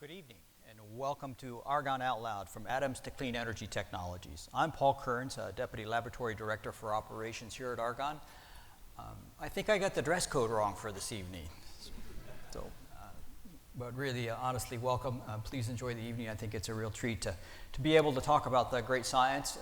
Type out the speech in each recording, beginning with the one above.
Good evening, and welcome to Argonne Out Loud, from atoms to clean energy technologies. I'm Paul Kearns, Deputy Laboratory Director for Operations here at Argonne. I think I got the dress code wrong for this evening. But really, honestly, welcome. Please enjoy the evening. I think it's a real treat to be able to talk about the great science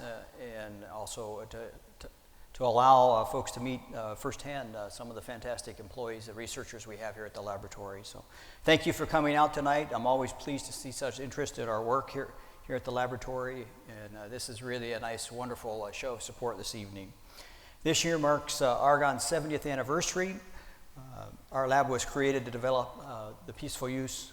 and also to allow folks to meet firsthand some of the fantastic employees, the researchers we have here at the laboratory. So thank you for coming out tonight. I'm always pleased to see such interest in our work here at the laboratory, and this is really a nice, wonderful show of support this evening. This year marks Argonne's 70th anniversary. Our lab was created to develop the peaceful use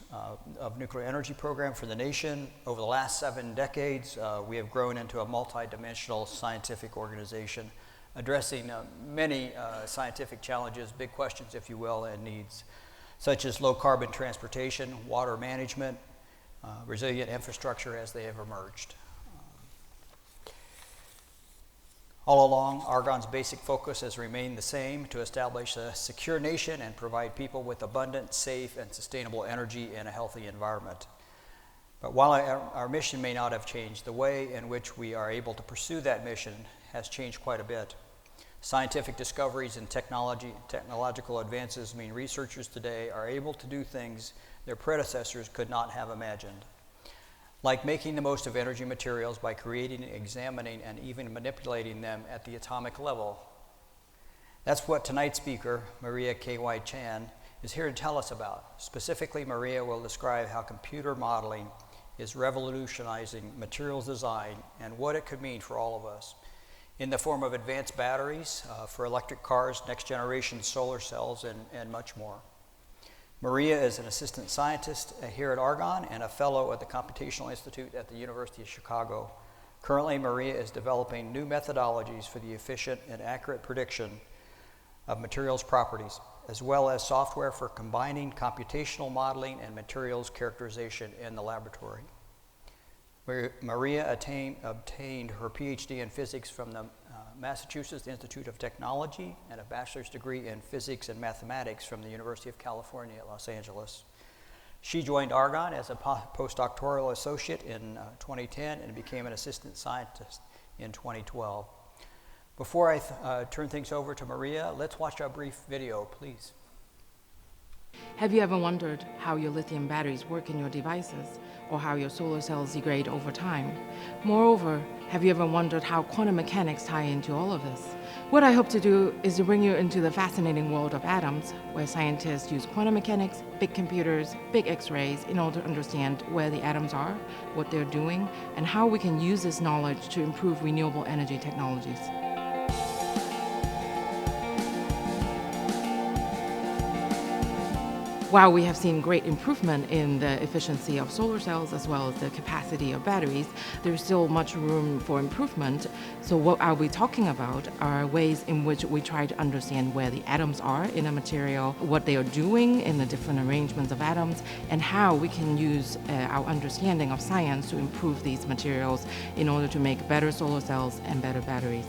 of nuclear energy program for the nation. Over the last 7 decades, we have grown into a multi-dimensional scientific organization addressing many scientific challenges, big questions, if you will, and needs, such as low carbon transportation, water management, resilient infrastructure as they have emerged. All along, Argonne's basic focus has remained the same: to establish a secure nation and provide people with abundant, safe, and sustainable energy in a healthy environment. But while our mission may not have changed, the way in which we are able to pursue that mission has changed quite a bit. Scientific discoveries and technological advances mean researchers today are able to do things their predecessors could not have imagined, like making the most of energy materials by creating, examining, and even manipulating them at the atomic level. That's what tonight's speaker, Maria K.Y. Chan, is here to tell us about. Specifically, Maria will describe how computer modeling is revolutionizing materials design and what it could mean for all of us in the form of advanced batteries for electric cars, next generation solar cells, and much more. Maria is an assistant scientist here at Argonne and a fellow at the Computational Institute at the University of Chicago. Currently, Maria is developing new methodologies for the efficient and accurate prediction of materials properties, as well as software for combining computational modeling and materials characterization in the laboratory. Maria obtained her PhD in physics from the Massachusetts Institute of Technology and a bachelor's degree in physics and mathematics from the University of California at Los Angeles. She joined Argonne as a postdoctoral associate in 2010 and became an assistant scientist in 2012. Before I turn things over to Maria, let's watch a brief video, please. Have you ever wondered how your lithium batteries work in your devices, or how your solar cells degrade over time? Moreover, have you ever wondered how quantum mechanics tie into all of this? What I hope to do is to bring you into the fascinating world of atoms, where scientists use quantum mechanics, big computers, big X-rays in order to understand where the atoms are, what they're doing, and how we can use this knowledge to improve renewable energy technologies. While we have seen great improvement in the efficiency of solar cells as well as the capacity of batteries, there's still much room for improvement. So what I'll be talking about are ways in which we try to understand where the atoms are in a material, what they are doing in the different arrangements of atoms, and how we can use our understanding of science to improve these materials in order to make better solar cells and better batteries.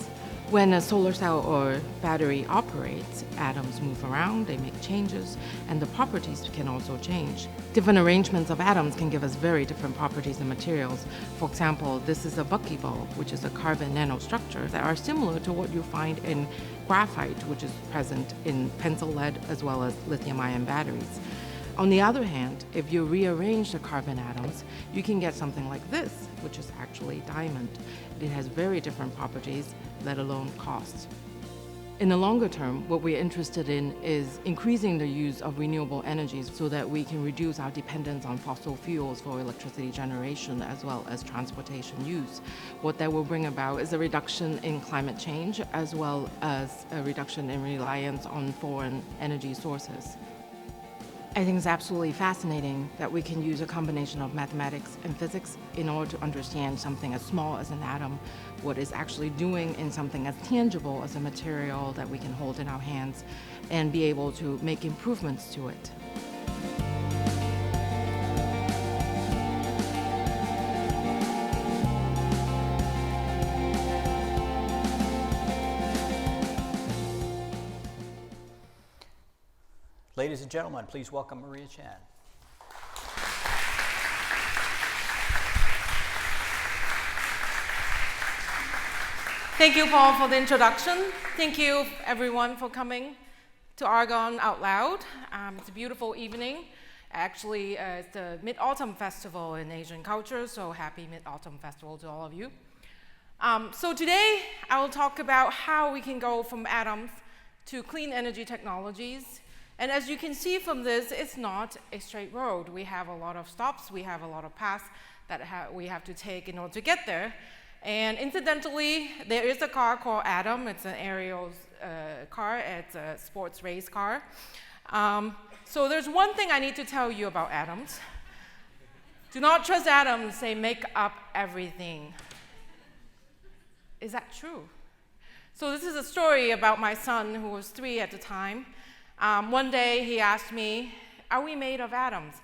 When a solar cell or battery operates, atoms move around, they make changes, and the properties can also change. Different arrangements of atoms can give us very different properties and materials. For example, this is a buckyball, which is a carbon nanostructure that are similar to what you find in graphite, which is present in pencil lead as well as lithium-ion batteries. On the other hand, if you rearrange the carbon atoms, you can get something like this, which is actually diamond. It has very different properties, let alone cost. In the longer term, what we're interested in is increasing the use of renewable energies so that we can reduce our dependence on fossil fuels for electricity generation as well as transportation use. What that will bring about is a reduction in climate change as well as a reduction in reliance on foreign energy sources. I think it's absolutely fascinating that we can use a combination of mathematics and physics in order to understand something as small as an atom, what it's actually doing in something as tangible as a material that we can hold in our hands, and be able to make improvements to it. Ladies and gentlemen, please welcome Maria Chan. Thank you, Paul, for the introduction. Thank you, everyone, for coming to Argonne Out Loud. It's a beautiful evening. Actually, it's the Mid-Autumn Festival in Asian culture, so happy Mid-Autumn Festival to all of you. So today, I will talk about how we can go from atoms to clean energy technologies. And as you can see from this, it's not a straight road. We have a lot of stops, we have a lot of paths that we have to take in order to get there. And incidentally, there is a car called Atom. It's an aerial car. It's a sports race car. So there's one thing I need to tell you about atoms. Do not trust atoms. They make up everything. Is that true? So this is a story about my son, who was 3 at the time. One day he asked me, are we made of atoms?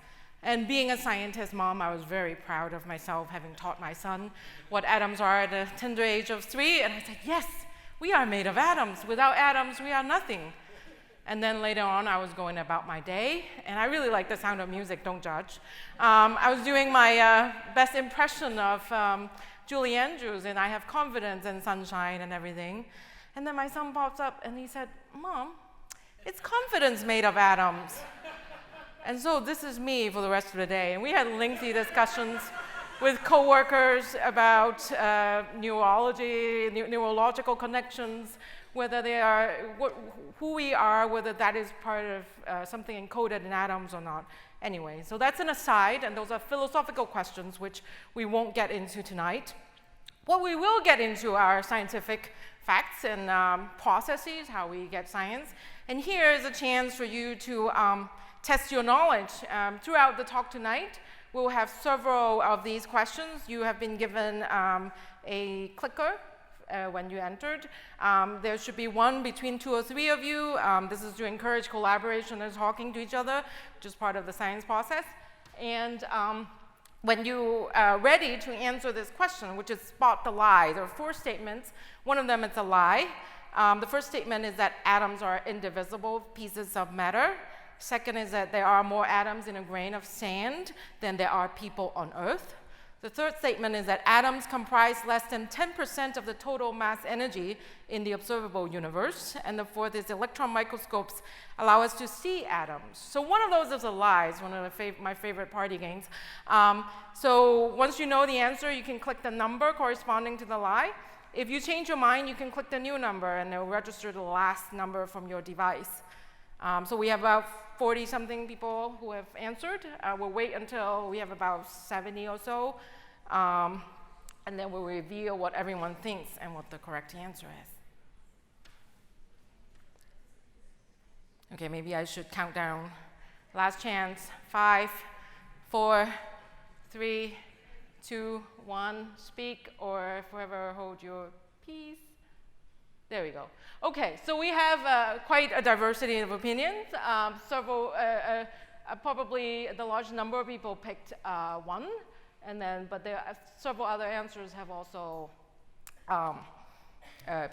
And being a scientist mom, I was very proud of myself, having taught my son what atoms are at the tender age of 3. And I said, yes, we are made of atoms. Without atoms, we are nothing. And then later on, I was going about my day. And I really like the sound of music, don't judge. I was doing my best impression of Julie Andrews, and I have confidence in sunshine and everything. And then my son pops up, and he said, Mom, it's confidence made of atoms. And so this is me for the rest of the day. And we had lengthy discussions with coworkers about neurological connections, whether they are, who we are, whether that is part of something encoded in atoms or not. Anyway, so that's an aside, and those are philosophical questions which we won't get into tonight. What we will get into are scientific facts and processes, how we get science. And here is a chance for you to test your knowledge. Throughout the talk tonight, we'll have several of these questions. You have been given a clicker when you entered. There should be one between 2 or 3 of you. This is to encourage collaboration and talking to each other, which is part of the science process. And when you are ready to answer this question, which is spot the lie, there are 4 statements. One of them is a lie. The first statement is that atoms are indivisible pieces of matter. Second is that there are more atoms in a grain of sand than there are people on Earth. The third statement is that atoms comprise less than 10% of the total mass energy in the observable universe. And the fourth is electron microscopes allow us to see atoms. So one of those is a lie. It's one of my favorite party games. So once you know the answer, you can click the number corresponding to the lie. If you change your mind, you can click the new number, and they'll register the last number from your device. So we have about 40-something people who have answered. We'll wait until we have about 70 or so, and then we'll reveal what everyone thinks and what the correct answer is. Okay, maybe I should count down. Last chance. 5, 4, 3, 2, 1. Speak or forever hold your peace. There we go. Okay, so we have quite a diversity of opinions. Probably the large number of people picked 1, but there are several other answers have also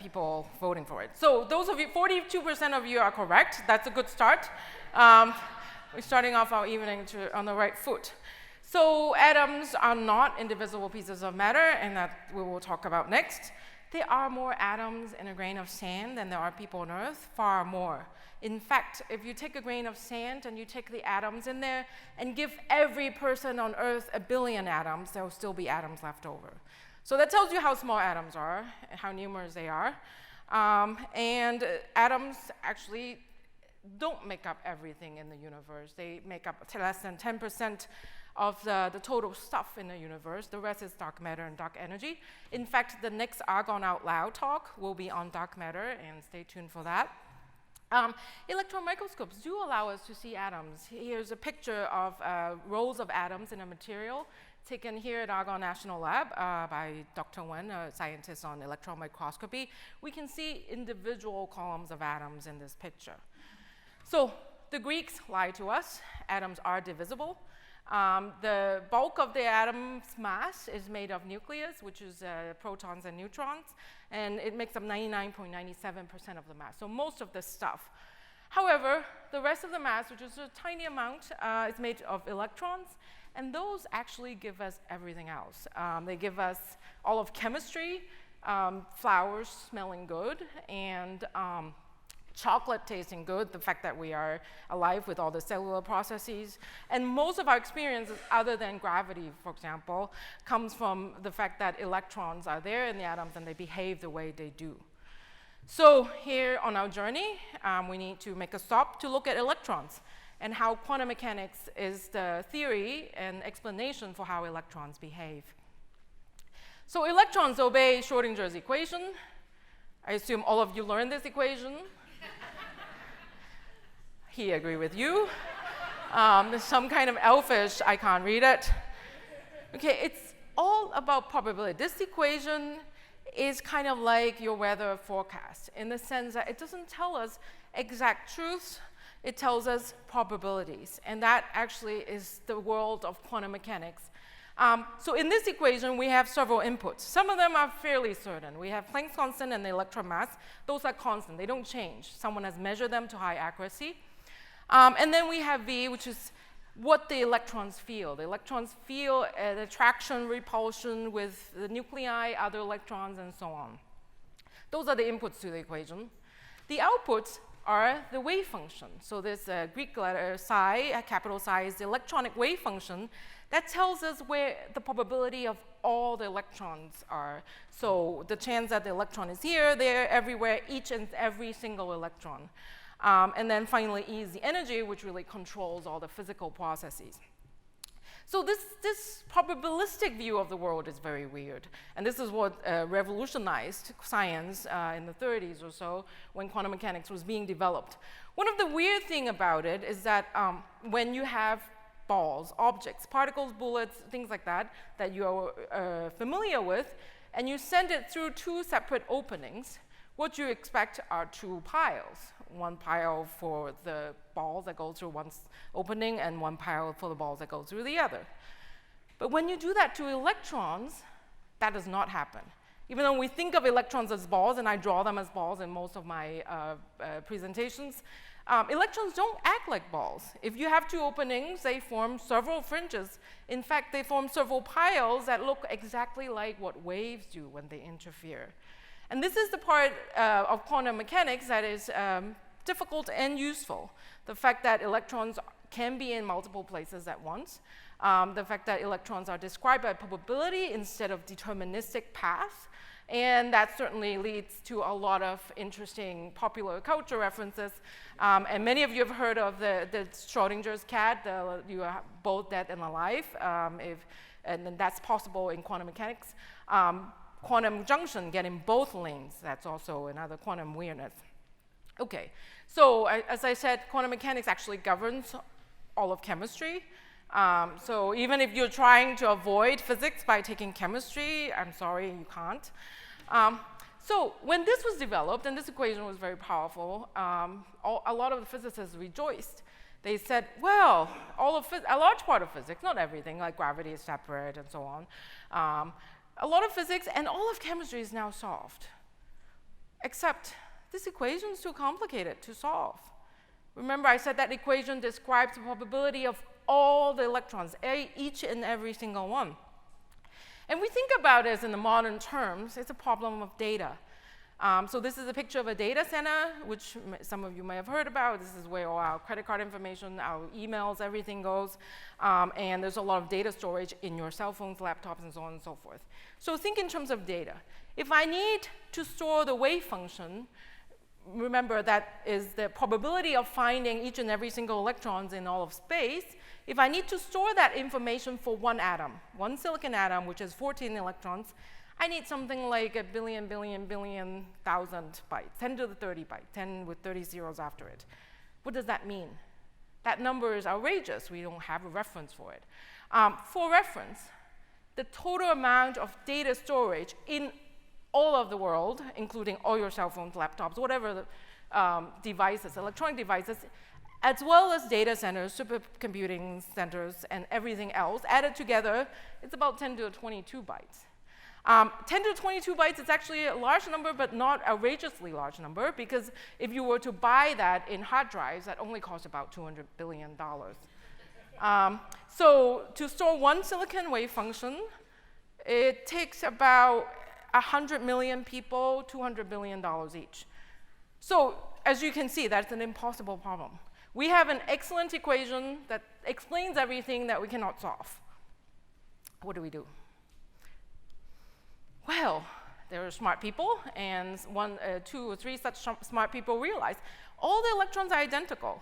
people voting for it. So those of you, 42% of you are correct. That's a good start. We're starting off our evening on the right foot. So atoms are not indivisible pieces of matter, and that we will talk about next. There are more atoms in a grain of sand than there are people on Earth, far more. In fact, if you take a grain of sand and you take the atoms in there and give every person on Earth 1 billion atoms, there will still be atoms left over. So that tells you how small atoms are and how numerous they are. And atoms actually don't make up everything in the universe. They make up less than 10% of the total stuff in the universe. The rest is dark matter and dark energy. In fact, the next Argonne Out Loud talk will be on dark matter, and stay tuned for that. Electron microscopes do allow us to see atoms. Here's a picture of rows of atoms in a material taken here at Argonne National Lab by Dr. Wen, a scientist on electron microscopy. We can see individual columns of atoms in this picture. So the Greeks lied to us. Atoms are divisible. The bulk of the atom's mass is made of nucleus, which is protons and neutrons, and it makes up 99.97% of the mass, so most of the stuff. However, the rest of the mass, which is a tiny amount, is made of electrons, and those actually give us everything else. They give us all of chemistry, flowers smelling good, and chocolate tasting good, the fact that we are alive with all the cellular processes. And most of our experiences, other than gravity, for example, comes from the fact that electrons are there in the atoms and they behave the way they do. So here on our journey, we need to make a stop to look at electrons and how quantum mechanics is the theory and explanation for how electrons behave. So electrons obey Schrödinger's equation. I assume all of you learned this equation. He agreed with you. There's some kind of elfish, I can't read it. Okay, it's all about probability. This equation is kind of like your weather forecast in the sense that it doesn't tell us exact truths, it tells us probabilities. And that actually is the world of quantum mechanics. So in this equation, we have several inputs. Some of them are fairly certain. We have Planck's constant and the electron mass. Those are constant. They don't change. Someone has measured them to high accuracy. And then we have V, which is what the electrons feel. The electrons feel an attraction, repulsion with the nuclei, other electrons, and so on. Those are the inputs to the equation. The outputs are the wave function. So this Greek letter psi, capital Psi, is the electronic wave function that tells us where the probability of all the electrons are. So the chance that the electron is here, there, everywhere, each and every single electron. And then finally, E is the energy, which really controls all the physical processes. So this probabilistic view of the world is very weird. And this is what revolutionized science in the 30s or so, when quantum mechanics was being developed. One of the weird things about it is that when you have balls, objects, particles, bullets, things like that, that you're familiar with, and you send it through two separate openings, what you expect are two piles. One pile for the balls that go through one opening and one pile for the balls that go through the other. But when you do that to electrons, that does not happen. Even though we think of electrons as balls, and I draw them as balls in most of my presentations, electrons don't act like balls. If you have two openings, they form several fringes. In fact, they form several piles that look exactly like what waves do when they interfere. And this is the part of quantum mechanics that is difficult and useful. The fact that electrons can be in multiple places at once. The fact that electrons are described by probability instead of deterministic paths. And that certainly leads to a lot of interesting popular culture references. And many of you have heard of the Schrödinger's cat, you are both dead and alive, and then that's possible in quantum mechanics. Quantum junction, getting both lanes, that's also another quantum weirdness. Okay, so as I said, quantum mechanics actually governs all of chemistry. So even if you're trying to avoid physics by taking chemistry, I'm sorry, you can't. So when this was developed, and this equation was very powerful, a lot of the physicists rejoiced. They said, well, a large part of physics, not everything, like gravity is separate and so on, a lot of physics and all of chemistry is now solved. Except this equation is too complicated to solve. Remember, I said that equation describes the probability of all the electrons, each and every single one. And we think about it in the modern terms, it's a problem of data. So this is a picture of a data center, which some of you may have heard about. This is where all our credit card information, our emails, everything goes. And there's a lot of data storage in your cell phones, laptops, and so on and so forth. So think in terms of data. If I need to store the wave function, remember that is the probability of finding each and every single electrons in all of space. If I need to store that information for one atom, one silicon atom, which has 14 electrons, I need something like a billion thousand bytes, 10 to the 30 bytes, 10 with 30 zeros after it. What does that mean? That number is outrageous. We don't have a reference for it. For reference, the total amount of data storage in all of the world, including all your cell phones, laptops, whatever devices, electronic devices, as well as data centers, supercomputing centers, and everything else, added together, it's about 10 to the 22 bytes. 10 to the 22 bytes is actually a large number, but not outrageously large number, because if you were to buy that in hard drives, that only costs about $200 billion. So to store one silicon wave function, it takes about 100 million people, $200 billion each. So as you can see, that's an impossible problem. We have an excellent equation that explains everything that we cannot solve. What do we do? Well, there are smart people, and two or three such smart people realize all the electrons are identical.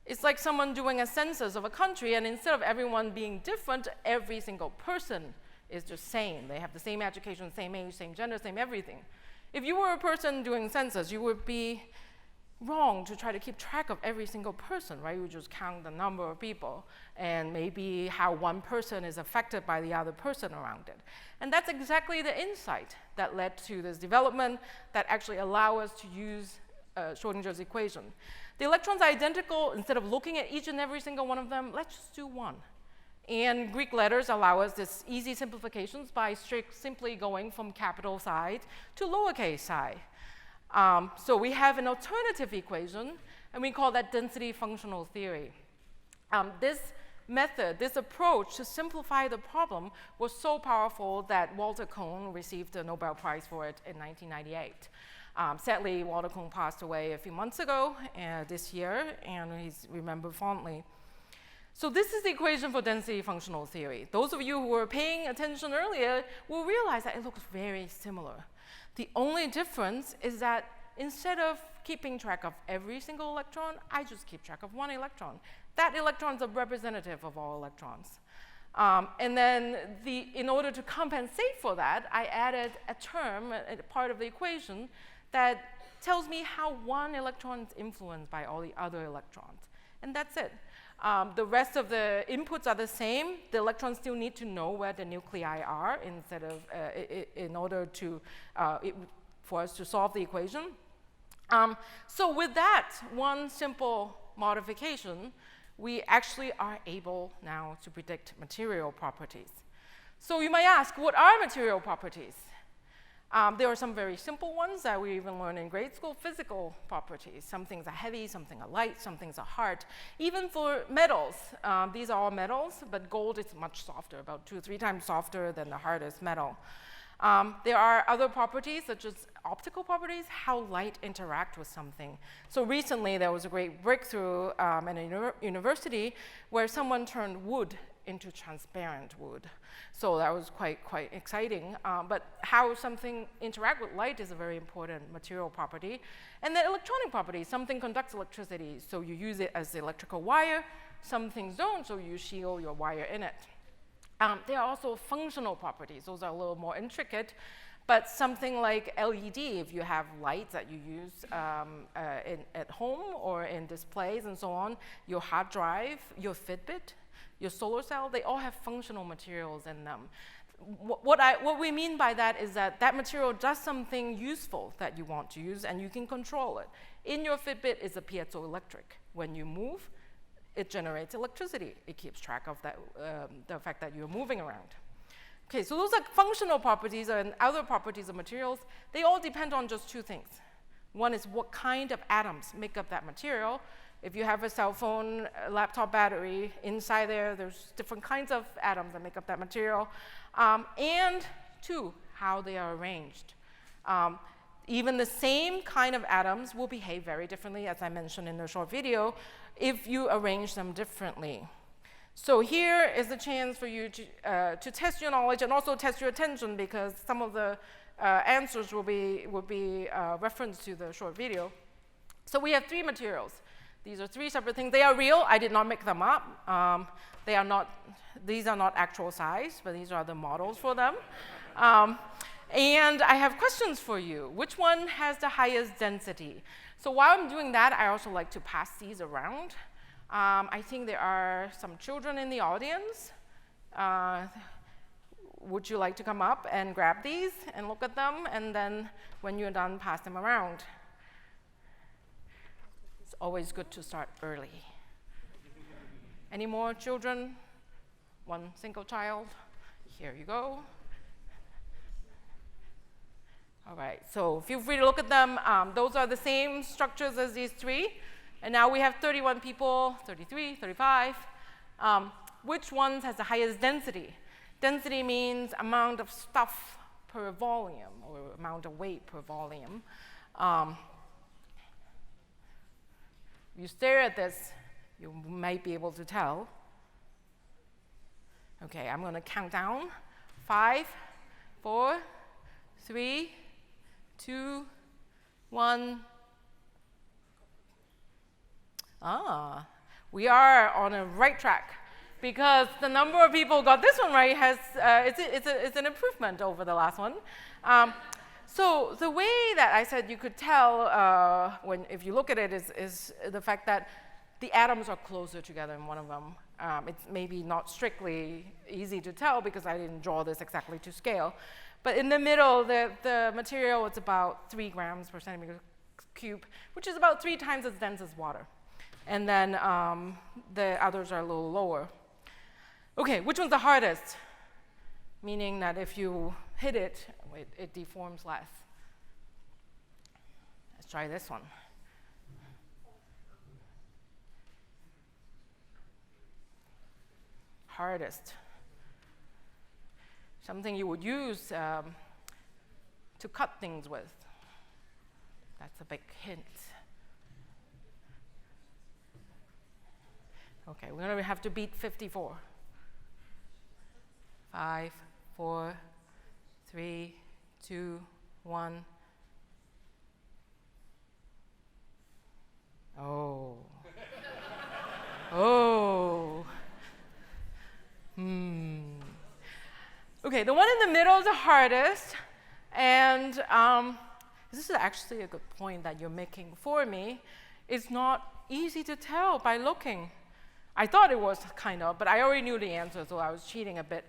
It's like someone doing a census of a country, and instead of everyone being different, every single person is the same. They have the same education, same age, same gender, same everything. If you were a person doing census, you would be wrong to try to keep track of every single person, right? You just count the number of people and maybe how one person is affected by the other person around it. And that's exactly the insight that led to this development that actually allow us to use Schrodinger's equation. The electrons are identical. Instead of looking at each and every single one of them, let's just do one. And Greek letters allow us this easy simplifications by simply going from capital psi to lowercase psi. So we have an alternative equation, and we call that density functional theory. This method, this approach to simplify the problem was so powerful that Walter Kohn received the Nobel Prize for it in 1998. Sadly, Walter Kohn passed away a few months ago this year, and he's remembered fondly. So this is the equation for density functional theory. Those of you who were paying attention earlier will realize that it looks very similar. The only difference is that instead of keeping track of every single electron, I just keep track of one electron. That electron is a representative of all electrons. And then in order to compensate for that, I added a term, a part of the equation, that tells me how one electron is influenced by all the other electrons. And that's it. The rest of the inputs are the same. The electrons still need to know where the nuclei are in order to, for us to solve the equation. So with that one simple modification, we actually are able now to predict material properties. So you might ask, what are material properties? There are some very simple ones that we even learn in grade school, physical properties. Some things are heavy, some things are light, some things are hard. Even for metals, these are all metals, but gold is much softer, about 2 or 3 times softer than the hardest metal. There are other properties, such as optical properties, how light interact with something. So recently, there was a great breakthrough at a university where someone turned wood into transparent wood. So that was quite exciting. But how something interacts with light is a very important material property. And then electronic properties, something conducts electricity, so you use it as the electrical wire. Some things don't, so you shield your wire in it. There are also functional properties. Those are a little more intricate. But something like LED, if you have lights that you use at home or in displays and so on, your hard drive, your Fitbit, your solar cell, they all have functional materials in them. What we mean by that is that that material does something useful that you want to use, and you can control it. In your Fitbit is a piezoelectric. When you move, it generates electricity. It keeps track of that, the fact that you're moving around. Okay, so those are functional properties and other properties of materials. They all depend on just 2 things. One is what kind of atoms make up that material. If you have a cell phone, a laptop battery, inside there's different kinds of atoms that make up that material. And 2, how they are arranged. Even the same kind of atoms will behave very differently, as I mentioned in the short video, if you arrange them differently. So here is the chance for you to test your knowledge and also test your attention, because some of the answers will be referenced to the short video. So we have 3 materials. These are 3 separate things. They are real. I did not make them up. These are not actual size, but these are the models for them. And I have questions for you. Which one has the highest density? So while I'm doing that, I also like to pass these around. I think there are some children in the audience. Would you like to come up and grab these and look at them? And then when you're done, pass them around. It's always good to start early. Any more children? One single child? Here you go. All right, so feel free to look at them. Those are the same structures as these 3. And now we have 31 people, 33, 35. Which ones has the highest density? Density means amount of stuff per volume, or amount of weight per volume. You stare at this, you might be able to tell. Okay, I'm going to count down. 5, 4, 3, 2, 1. We are on a right track, because the number of people who got this one right has, it's an improvement over the last one. So the way that I said you could tell if you look at it is the fact that the atoms are closer together in one of them. It's maybe not strictly easy to tell because I didn't draw this exactly to scale. But in the middle, the material is about 3 grams per centimeter cube, which is about 3 times as dense as water. And then the others are a little lower. Okay, which one's the hardest? Meaning that if you hit it, it deforms less. Let's try this one. Hardest. Something you would use to cut things with. That's a big hint. Okay, we're going to have to beat 54. 5, 4, 3, 2, 1. Oh. Oh. Okay, the one in the middle is the hardest, and this is actually a good point that you're making for me. It's not easy to tell by looking. I thought it was kind of, but I already knew the answer, so I was cheating a bit.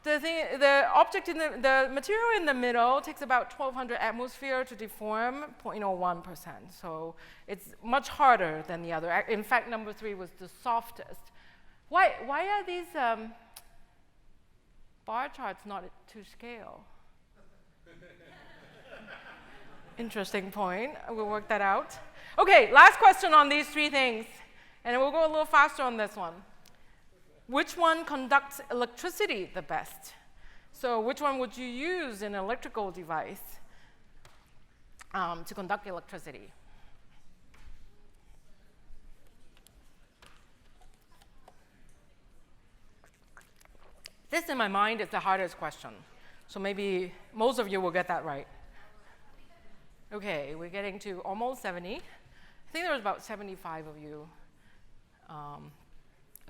The object in the material in the middle takes about 1,200 atmosphere to deform 0.01%. So it's much harder than the other. In fact, number 3 was the softest. Why are these bar charts not to scale? Interesting point. We'll work that out. Okay, last question on these 3 things. And we'll go a little faster on this one. Which one conducts electricity the best? So which one would you use in an electrical device to conduct electricity? This, in my mind, is the hardest question. So maybe most of you will get that right. Okay, we're getting to almost 70. I think there was about 75 of you.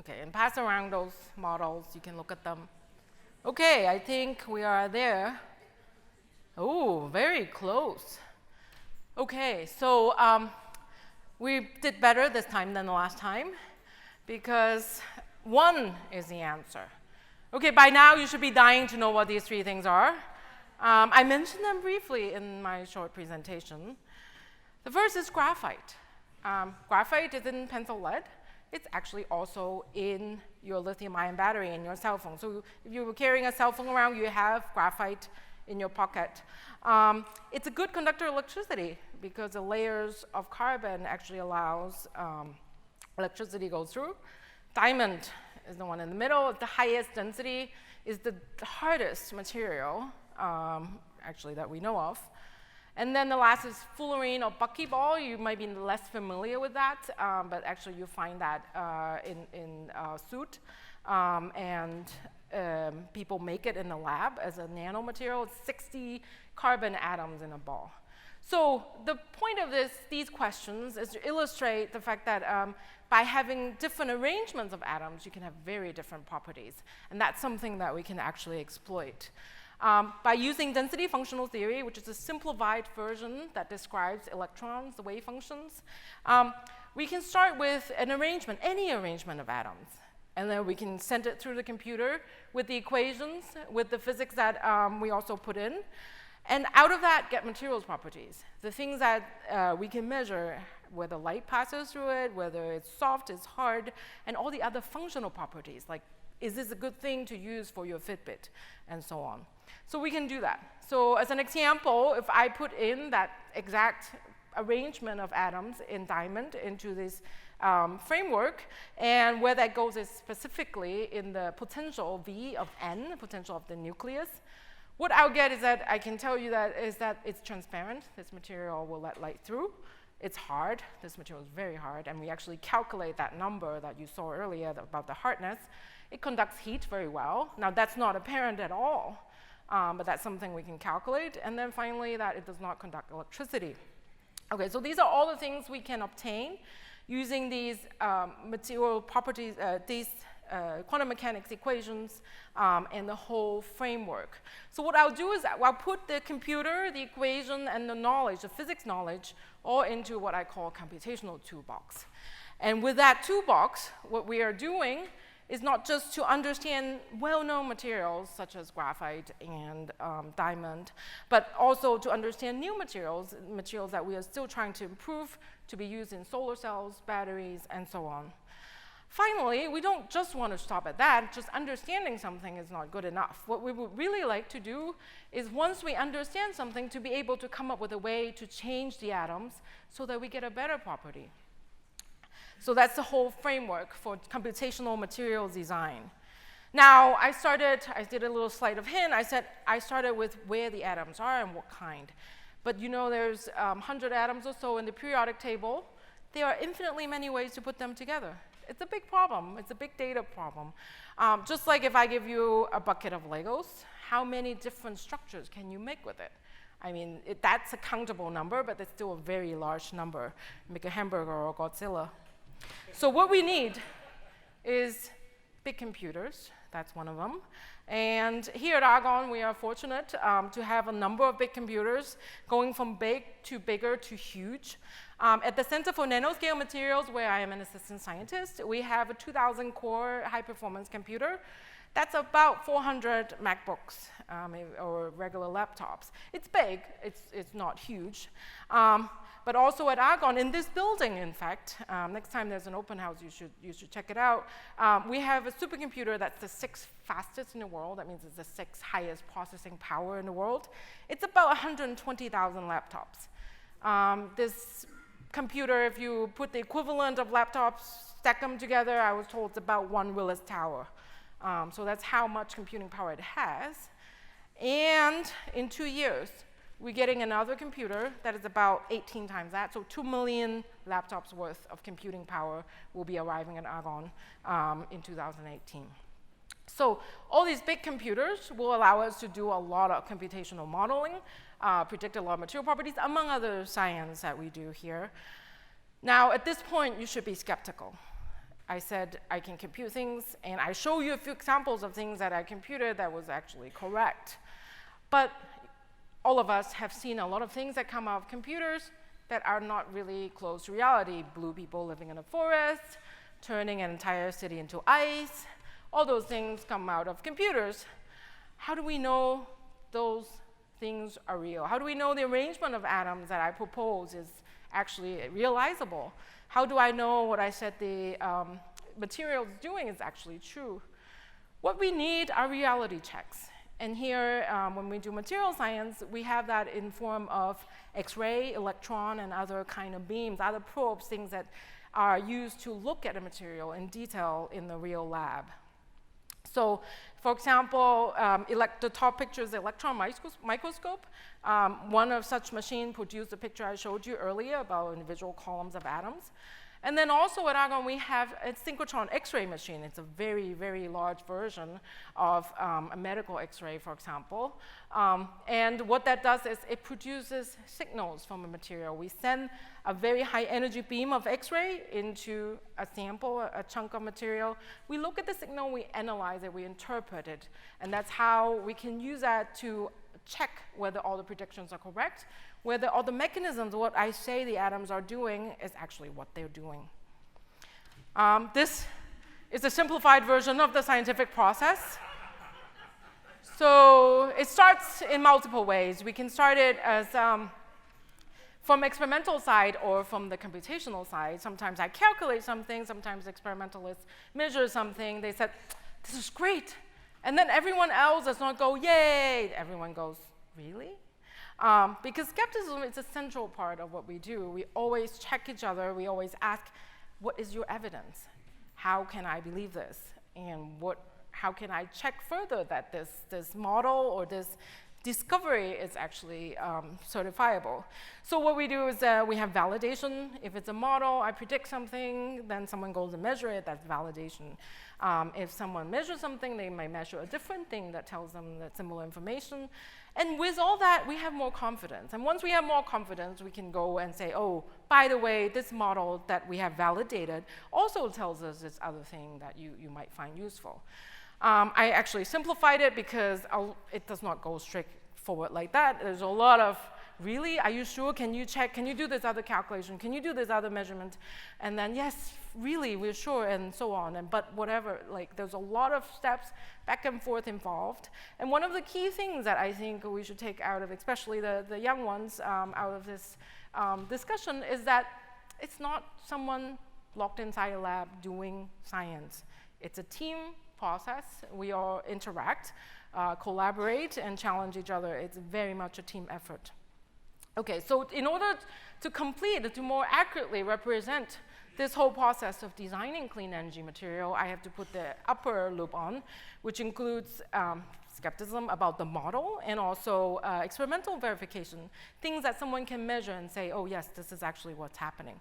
Okay, and pass around those models. You can look at them. Okay, I think we are there. Oh, very close. Okay, so we did better this time than the last time because 1 is the answer. Okay, by now you should be dying to know what these 3 things are. I mentioned them briefly in my short presentation. The first is graphite. Graphite is in pencil lead. It's actually also in your lithium-ion battery in your cell phone. So if you were carrying a cell phone around, you have graphite in your pocket. It's a good conductor of electricity because the layers of carbon actually allows electricity to go through. Diamond is the one in the middle. The highest density is the hardest material, actually, that we know of. And then the last is fullerene or buckyball. You might be less familiar with that, but actually you find that in soot. And people make it in the lab as a nanomaterial. It's 60 carbon atoms in a ball. So the point of these questions is to illustrate the fact that by having different arrangements of atoms, you can have very different properties. And that's something that we can actually exploit. By using density functional theory, which is a simplified version that describes electrons, the wave functions, we can start with an arrangement, any arrangement of atoms. And then we can send it through the computer with the equations, with the physics that we also put in. And out of that, get materials properties. The things that we can measure, whether light passes through it, whether it's soft, it's hard, and all the other functional properties, like is this a good thing to use for your Fitbit, and so on. So we can do that. So as an example, if I put in that exact arrangement of atoms in diamond into this framework, and where that goes is specifically in the potential V of N, potential of the nucleus, What I'll get is that I can tell you that it's transparent. This material will let light through. It's hard. This material is very hard, and we actually calculate that number that you saw earlier about the hardness. It conducts heat very well. Now, that's not apparent at all, but that's something we can calculate. And then finally, that it does not conduct electricity. Okay, so these are all the things we can obtain using these material properties, these quantum mechanics equations, and the whole framework. So what I'll do is I'll put the computer, the equation, and the knowledge, the physics knowledge, all into what I call a computational toolbox. And with that toolbox, what we are doing is not just to understand well-known materials such as graphite and diamond, but also to understand new materials, materials that we are still trying to improve to be used in solar cells, batteries, and so on. Finally, we don't just want to stop at that. Just understanding something is not good enough. What we would really like to do is once we understand something, to be able to come up with a way to change the atoms so that we get a better property. So that's the whole framework for computational materials design. Now, I did a little sleight of hand. I started with where the atoms are and what kind. But you know there's 100 atoms or so in the periodic table. There are infinitely many ways to put them together. It's a big problem. It's a big data problem. Just like if I give you a bucket of Legos, how many different structures can you make with it? I mean, that's a countable number, but it's still a very large number. Make a hamburger or Godzilla. So what we need is big computers. That's one of them. And here at Argonne, we are fortunate to have a number of big computers going from big to bigger to huge. At the Center for Nanoscale Materials, where I am an assistant scientist, we have a 2,000 core high-performance computer. That's about 400 MacBooks or regular laptops. It's big. It's not huge. But also at Argonne, in this building, in fact, next time there's an open house, you should check it out. We have a supercomputer that's the 6th fastest in the world. That means it's the 6th highest processing power in the world. It's about 120,000 laptops. This computer, if you put the equivalent of laptops, stack them together, I was told it's about 1 Willis Tower. So that's how much computing power it has. And in 2 years, we're getting another computer that is about 18 times that. So 2 million laptops worth of computing power will be arriving at Argonne in 2018. So all these big computers will allow us to do a lot of computational modeling, predict a lot of material properties, among other science that we do here. Now, at this point, you should be skeptical. I said I can compute things, and I show you a few examples of things that I computed that was actually correct. But all of us have seen a lot of things that come out of computers that are not really close to reality. Blue people living in a forest, turning an entire city into ice. All those things come out of computers. How do we know those things are real? How do we know the arrangement of atoms that I propose is actually realizable? How do I know what I said the material is doing is actually true? What we need are reality checks. And here, when we do material science, we have that in form of X-ray, electron, and other kind of beams, other probes, things that are used to look at a material in detail in the real lab. So, for example, the top picture is the electron microscope. One of such machines produced the picture I showed you earlier about individual columns of atoms. And then also at Argonne, we have a synchrotron X-ray machine. It's a very, very large version of a medical X-ray, for example. And what that does is it produces signals from a material. We send a very high energy beam of X-ray into a sample, a chunk of material. We look at the signal, we analyze it, we interpret it. And that's how we can use that to check whether all the predictions are correct, whether all the mechanisms, what I say the atoms are doing, is actually what they're doing. This is a simplified version of the scientific process. So it starts in multiple ways. We can start it as from experimental side or from the computational side. Sometimes I calculate something, sometimes experimentalists measure something. They said, this is great. And then everyone else does not go, yay. Everyone goes, really? Because skepticism is a central part of what we do. We always check each other. We always ask, what is your evidence? How can I believe this? And how can I check further that this model or this discovery is actually certifiable. So what we do is we have validation. If it's a model, I predict something, then someone goes and measure it, that's validation. If someone measures something, they might measure a different thing that tells them that similar information. And with all that, we have more confidence. And once we have more confidence, we can go and say, oh, by the way, this model that we have validated also tells us this other thing that you might find useful. I actually simplified it because it does not go straight forward like that. There's a lot of, really, are you sure? Can you check? Can you do this other calculation? Can you do this other measurement? And then, yes, really, we're sure, and so on. But whatever, like, there's a lot of steps back and forth involved. And one of the key things that I think we should take out of, especially the young ones, out of this discussion is that it's not someone locked inside a lab doing science. It's a team process. We all interact, collaborate, and challenge each other. It's very much a team effort. Okay, so in order to complete, to more accurately represent this whole process of designing clean energy material, I have to put the upper loop on, which includes skepticism about the model and also experimental verification, things that someone can measure and say, oh yes, this is actually what's happening.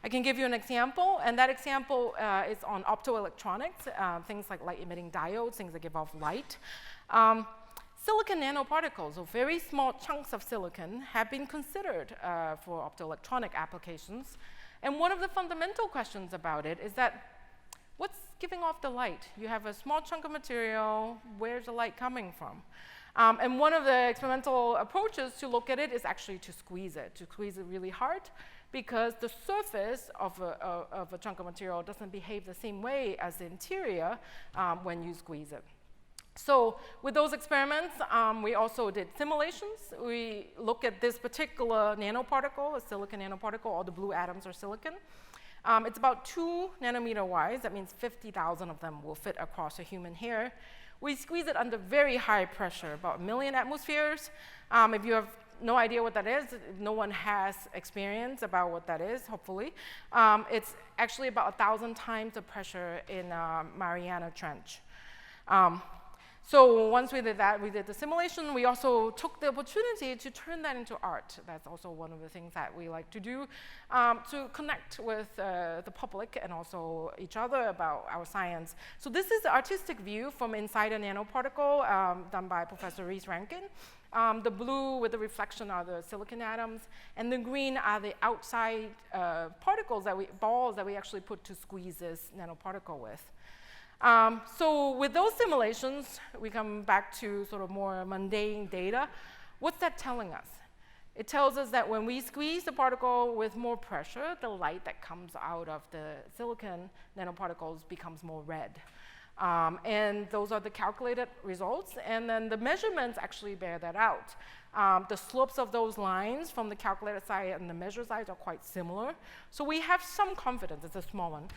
I can give you an example, and that example is on optoelectronics, things like light-emitting diodes, things that give off light. Silicon nanoparticles, or very small chunks of silicon, have been considered for optoelectronic applications. And one of the fundamental questions about it is that, what's giving off the light? You have a small chunk of material, where's the light coming from? And one of the experimental approaches to look at it is actually to squeeze it really hard, because the surface of a chunk of material doesn't behave the same way as the interior when you squeeze it. So with those experiments, we also did simulations. We look at this particular nanoparticle, a silicon nanoparticle. All the blue atoms are silicon. It's about 2 nanometer wide. That means 50,000 of them will fit across a human hair. We squeeze it under very high pressure, about 1 million atmospheres. If you have no idea what that is, no one has experience about what that is, hopefully. It's actually about 1,000 times the pressure in Mariana Trench. So once we did that, we did the simulation. We also took the opportunity to turn that into art. That's also one of the things that we like to do to connect with the public and also each other about our science. So this is the artistic view from inside a nanoparticle done by Professor Reese Rankin. The blue with the reflection are the silicon atoms, and the green are the outside particles, balls that we actually put to squeeze this nanoparticle with. So with those simulations, we come back to sort of more mundane data. What's that telling us? It tells us that when we squeeze the particle with more pressure, the light that comes out of the silicon nanoparticles becomes more red. And those are the calculated results, and then the measurements actually bear that out. The slopes of those lines from the calculated side and the measured side are quite similar. So we have some confidence, it's a small one,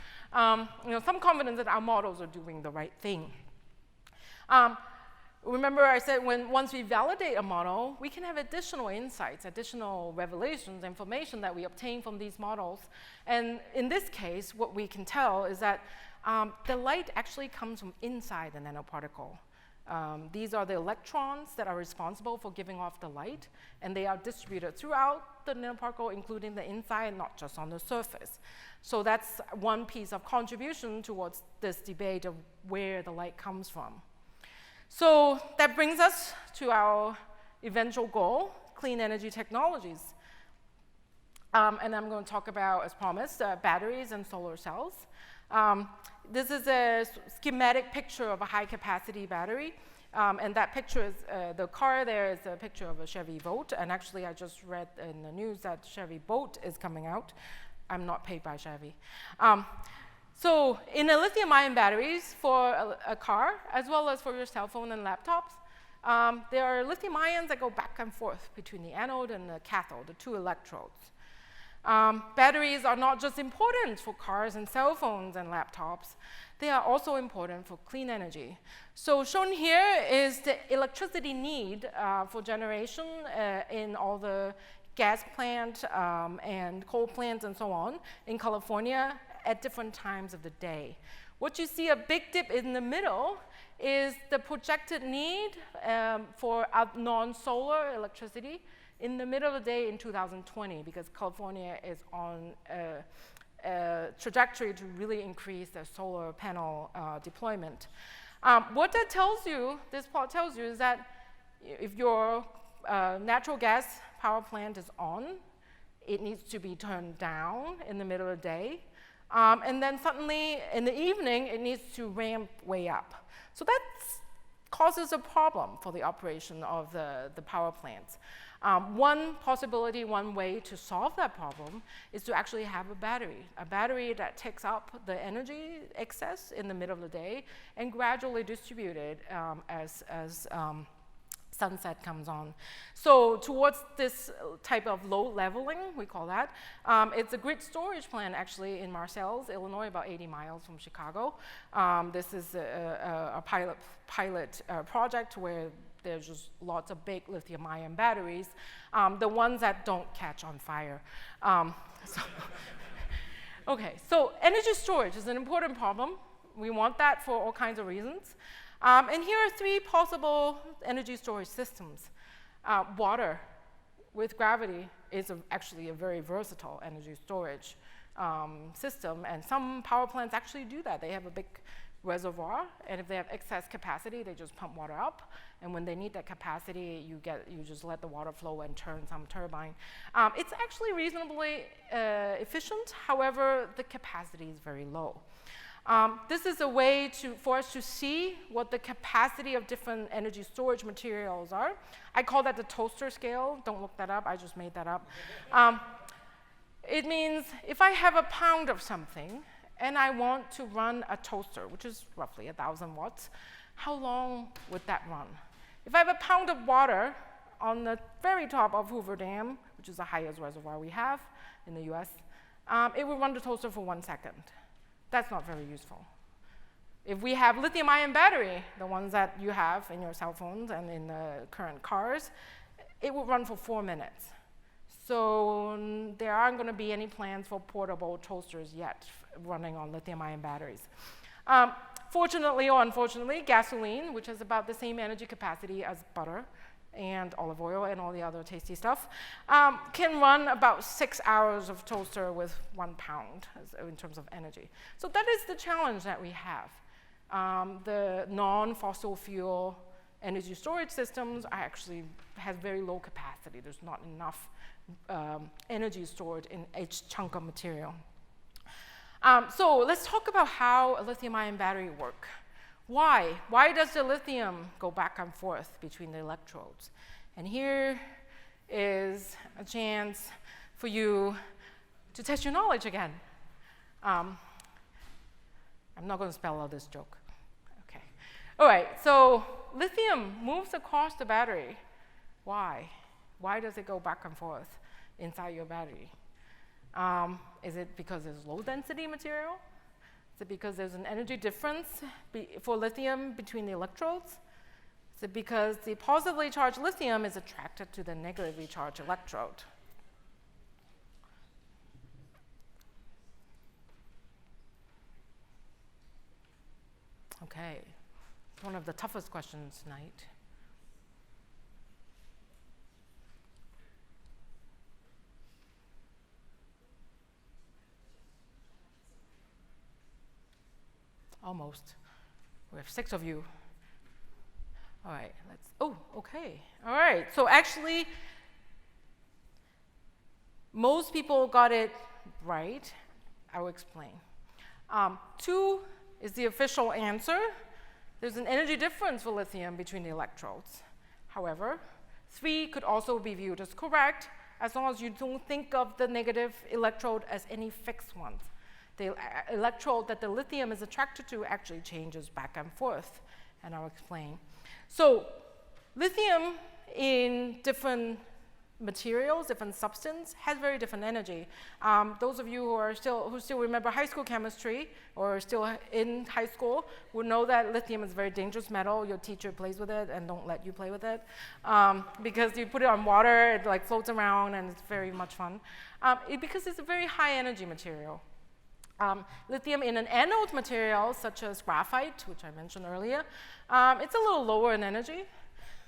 some confidence that our models are doing the right thing. Remember I said once we validate a model, we can have additional insights, additional revelations, information that we obtain from these models. And in this case, what we can tell is that the light actually comes from inside the nanoparticle. These are the electrons that are responsible for giving off the light, and they are distributed throughout the nanoparticle, including the inside, not just on the surface. So that's one piece of contribution towards this debate of where the light comes from. So that brings us to our eventual goal, clean energy technologies. And I'm going to talk about, as promised, batteries and solar cells. This is a schematic picture of a high-capacity battery. And that picture is, the car there is a picture of a Chevy Bolt. And actually, I just read in the news that Chevy Bolt is coming out. I'm not paid by Chevy. So in a lithium-ion batteries for a car, as well as for your cell phone and laptops, there are lithium ions that go back and forth between the anode and the cathode, the 2 electrodes. Batteries are not just important for cars and cell phones and laptops, they are also important for clean energy. So shown here is the electricity need for generation in all the gas plant and coal plants and so on in California at different times of the day. What you see a big dip in the middle is the projected need for non-solar electricity in the middle of the day in 2020, because California is on a trajectory to really increase their solar panel deployment. What that tells you, this plot tells you, is that if your natural gas power plant is on, it needs to be turned down in the middle of the day. And then suddenly, in the evening, it needs to ramp way up. So that causes a problem for the operation of the power plants. One possibility, one way to solve that problem is to actually have a battery that takes up the energy excess in the middle of the day and gradually distribute it as sunset comes on. So towards this type of load leveling, we call that, it's a grid storage plant actually in Marseilles, Illinois, about 80 miles from Chicago. This is a pilot project where there's just lots of big lithium-ion batteries, the ones that don't catch on fire. Okay, so energy storage is an important problem. We want that for all kinds of reasons. And here are three possible energy storage systems. Water with gravity is actually a very versatile energy storage system, and some power plants actually do that. They have a big reservoir, and if they have excess capacity, they just pump water up, and when they need that capacity, you just let the water flow and turn some turbine. It's actually reasonably efficient, however, the capacity is very low. This is a way for us to see what the capacity of different energy storage materials are. I call that the toaster scale. Don't look that up, I just made that up. It means if I have a pound of something and I want to run a toaster, which is roughly 1,000 watts, how long would that run? If I have a pound of water on the very top of Hoover Dam, which is the highest reservoir we have in the US, it will run the toaster for 1 second. That's not very useful. If we have lithium-ion battery, the ones that you have in your cell phones and in the current cars, it will run for 4 minutes. So there aren't going to be any plans for portable toasters yet running on lithium-ion batteries. Fortunately or unfortunately, gasoline, which has about the same energy capacity as butter and olive oil and all the other tasty stuff, can run about 6 hours of toaster with 1 pound in terms of energy. So that is the challenge that we have. The non-fossil fuel energy storage systems have very low capacity. There's not enough energy stored in each chunk of material. So let's talk about how a lithium-ion battery works. Why? Why does the lithium go back and forth between the electrodes? And here is a chance for you to test your knowledge again. I'm not going to spell out this joke. Okay. All right, so lithium moves across the battery. Why? Why does it go back and forth inside your battery? Is it because there's low-density material? Is it because there's an energy difference for lithium between the electrodes? Is it because the positively charged lithium is attracted to the negatively charged electrode? Okay, it's one of the toughest questions tonight. Almost. We have 6 of you. All right, okay. All right, so actually, most people got it right. I will explain. 2 is the official answer. There's an energy difference for lithium between the electrodes. However, 3 could also be viewed as correct as long as you don't think of the negative electrode as any fixed ones. The electrode that the lithium is attracted to actually changes back and forth, and I'll explain. So lithium in different materials, different substance, has very different energy. Those of you who still remember high school chemistry or still in high school will know that lithium is a very dangerous metal. Your teacher plays with it and don't let you play with it because you put it on water, it floats around, and it's very much fun. Because it's a very high energy material. Lithium in an anode material, such as graphite, which I mentioned earlier, it's a little lower in energy.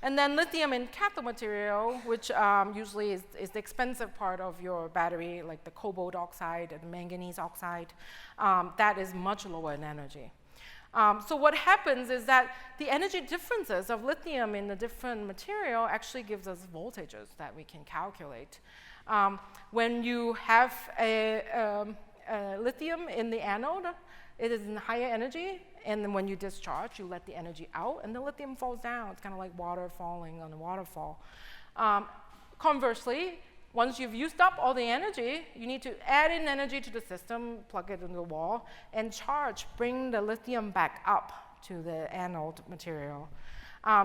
And then lithium in cathode material, which usually is the expensive part of your battery, like the cobalt oxide and manganese oxide, that is much lower in energy. So what happens is that the energy differences of lithium in the different material actually gives us voltages that we can calculate. When you have a lithium in the anode, it is in higher energy, and then when you discharge, you let the energy out, and the lithium falls down. It's kind of like water falling on a waterfall. Conversely, once you've used up all the energy, you need to add in energy to the system, plug it into the wall, and charge, bring the lithium back up to the anode material.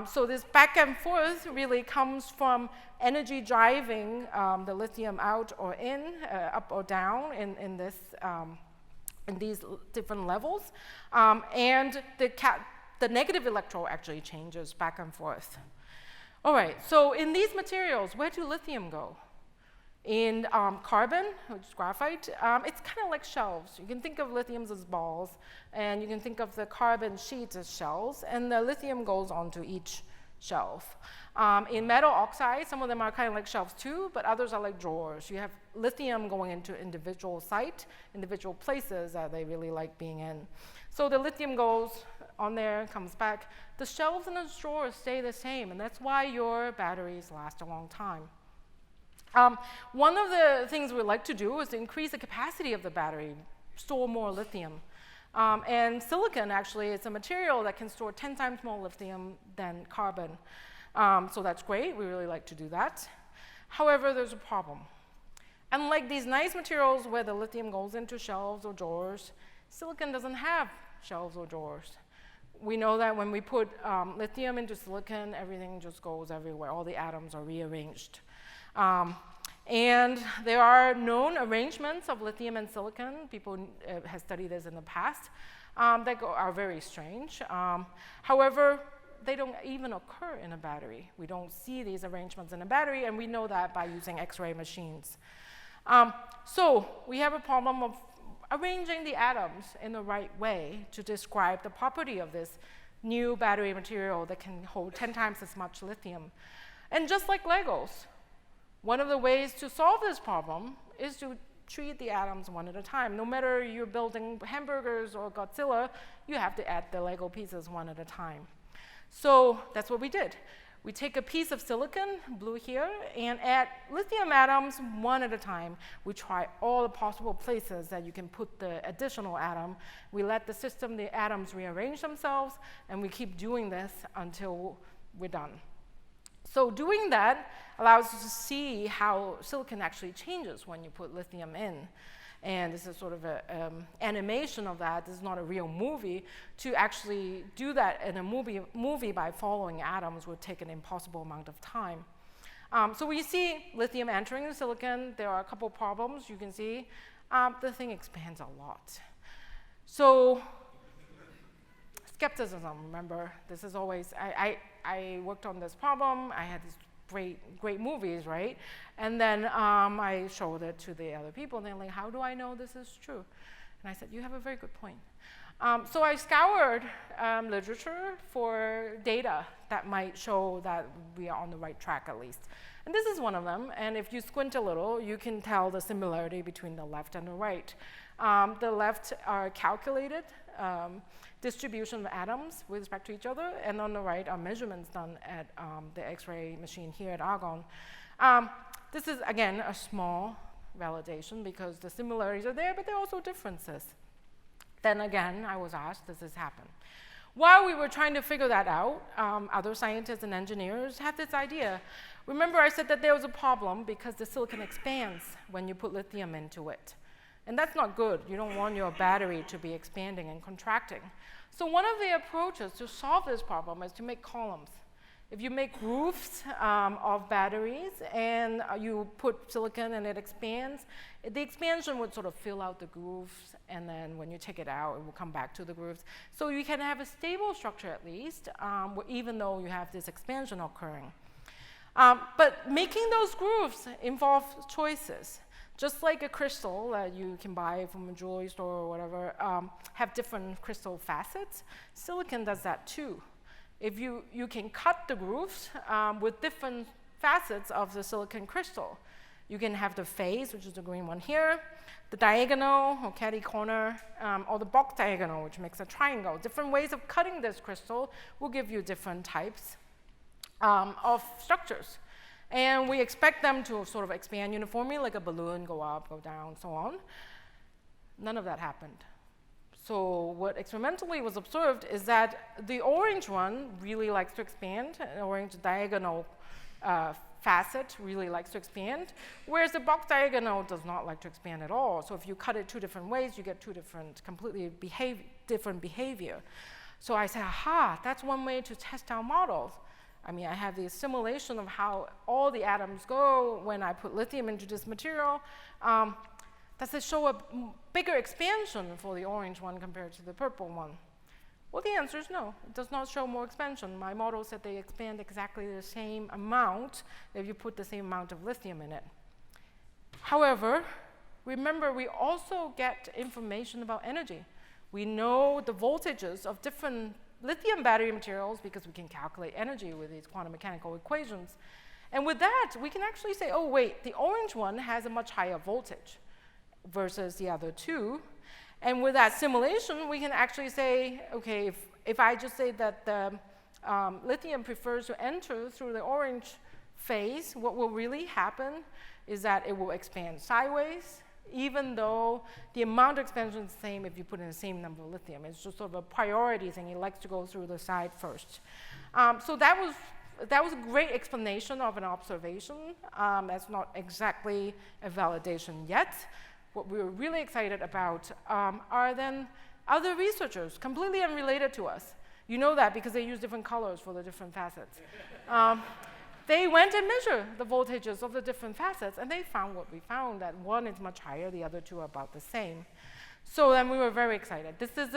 So this back and forth really comes from energy driving the lithium out or in, up or down in these different levels. And the negative electrode actually changes back and forth. All right, so in these materials, where do lithium go? In carbon, which is graphite, it's kind of like shelves. You can think of lithiums as balls, and you can think of the carbon sheets as shells, and the lithium goes onto each shelf. In metal oxide, some of them are kind of like shelves too, but others are like drawers. You have lithium going into individual sites, individual places that they really like being in. So the lithium goes on there, comes back. The shelves and the drawers stay the same, and that's why your batteries last a long time. One of the things we like to do is to increase the capacity of the battery, store more lithium. And silicon actually is a material that can store 10 times more lithium than carbon. So that's great, we really like to do that. However, there's a problem. Unlike these nice materials where the lithium goes into shelves or drawers, silicon doesn't have shelves or drawers. We know that when we put lithium into silicon, everything just goes everywhere. All the atoms are rearranged. And there are known arrangements of lithium and silicon. People have studied this in the past that are very strange. However, they don't even occur in a battery. We don't see these arrangements in a battery, and we know that by using X-ray machines. So we have a problem of arranging the atoms in the right way to describe the property of this new battery material that can hold 10 times as much lithium. And just like Legos, one of the ways to solve this problem is to treat the atoms one at a time. No matter you're building hamburgers or Godzilla, you have to add the Lego pieces one at a time. So that's what we did. We take a piece of silicon, blue here, and add lithium atoms one at a time. We try all the possible places that you can put the additional atom. We let the system, the atoms rearrange themselves, and we keep doing this until we're done. So doing that allows us to see how silicon actually changes when you put lithium in. And this is sort of an animation of that. This is not a real movie. To actually do that in a movie by following atoms would take an impossible amount of time. So we see lithium entering the silicon. There are a couple problems you can see. The thing expands a lot. So skepticism, remember, this is always, I worked on this problem. I had these great movies, right? And then I showed it to the other people, and they're like, how do I know this is true? And I said, you have a very good point. So I scoured literature for data that might show that we are on the right track at least. And this is one of them, and if you squint a little, you can tell the similarity between the left and the right. The left are calculated distribution of atoms with respect to each other, and on the right are measurements done at the X-ray machine here at Argonne. This is, again, a small validation because the similarities are there, but there are also differences. Then again, I was asked, does this happen? While we were trying to figure that out, other scientists and engineers had this idea. Remember I said that there was a problem because the silicon expands when you put lithium into it. And that's not good. You don't want your battery to be expanding and contracting. So one of the approaches to solve this problem is to make columns. If you make roofs of batteries and you put silicon and it expands, the expansion would sort of fill out the grooves, and then when you take it out, it will come back to the grooves. So you can have a stable structure at least, even though you have this expansion occurring. But making those grooves involves choices. just like a crystal that you can buy from a jewelry store or whatever, have different crystal facets, silicon does that too. If you can cut the grooves with different facets of the silicon crystal. You can have the face, which is the green one here, the diagonal or catty corner, or the box diagonal, which makes a triangle. Different ways of cutting this crystal will give you different types of structures. And we expect them to sort of expand uniformly, like a balloon, go up, go down, so on. None of that happened. So what experimentally was observed is that the orange one really likes to expand, an orange diagonal facet really likes to expand, whereas the box diagonal does not like to expand at all. So if you cut it two different ways, you get two different, completely different behavior. So I said, aha, that's one way to test our models. I mean, I have the simulation of how all the atoms go when I put lithium into this material. Does it show a bigger expansion for the orange one compared to the purple one? Well, the answer is no. It does not show more expansion. My model said they expand exactly the same amount if you put the same amount of lithium in it. However, remember, we also get information about energy. We know the voltages of different lithium battery materials because we can calculate energy with these quantum mechanical equations. And with that, we can actually say, oh, wait, the orange one has a much higher voltage versus the other two. And with that simulation, we can actually say, okay, if I just say that the lithium prefers to enter through the orange phase, what will really happen is that it will expand sideways, even though the amount of expansion is the same if you put in the same number of lithium. It's just sort of a priority thing. It likes to go through the side first. So that was a great explanation of an observation. That's not exactly a validation yet. What we were really excited about are then other researchers, completely unrelated to us. You know that because they use different colors for the different facets. They went and measured the voltages of the different facets, and they found what we found, that one is much higher, the other two are about the same. So then we were very excited. This is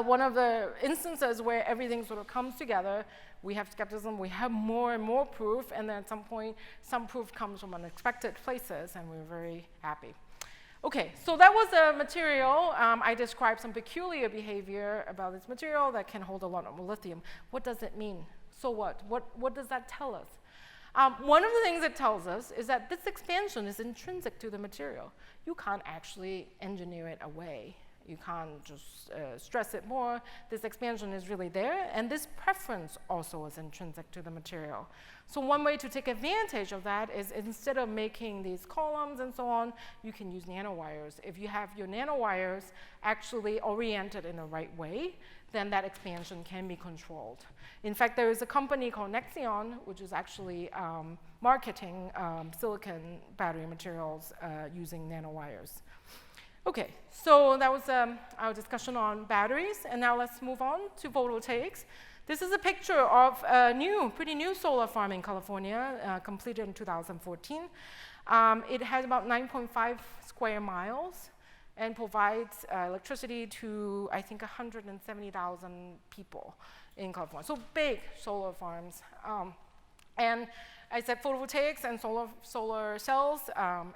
one of the instances where everything sort of comes together. We have skepticism, we have more and more proof, and then at some point, some proof comes from unexpected places, and we're very happy. Okay, so that was a material. I described some peculiar behavior about this material that can hold a lot of lithium. What does it mean? So what? What does that tell us? One of the things it tells us is that this expansion is intrinsic to the material. You can't actually engineer it away. You can't just stress it more. This expansion is really there, and this preference also is intrinsic to the material. So one way to take advantage of that is instead of making these columns and so on, you can use nanowires. If you have your nanowires actually oriented in the right way, then that expansion can be controlled. In fact, there is a company called Nexion, which is actually marketing silicon battery materials using nanowires. Okay, so that was our discussion on batteries, and now let's move on to photovoltaics. This is a picture of a pretty new solar farm in California, completed in 2014. It has about 9.5 square miles and provides electricity to, I think, 170,000 people in California. So big solar farms. And I said photovoltaics and solar cells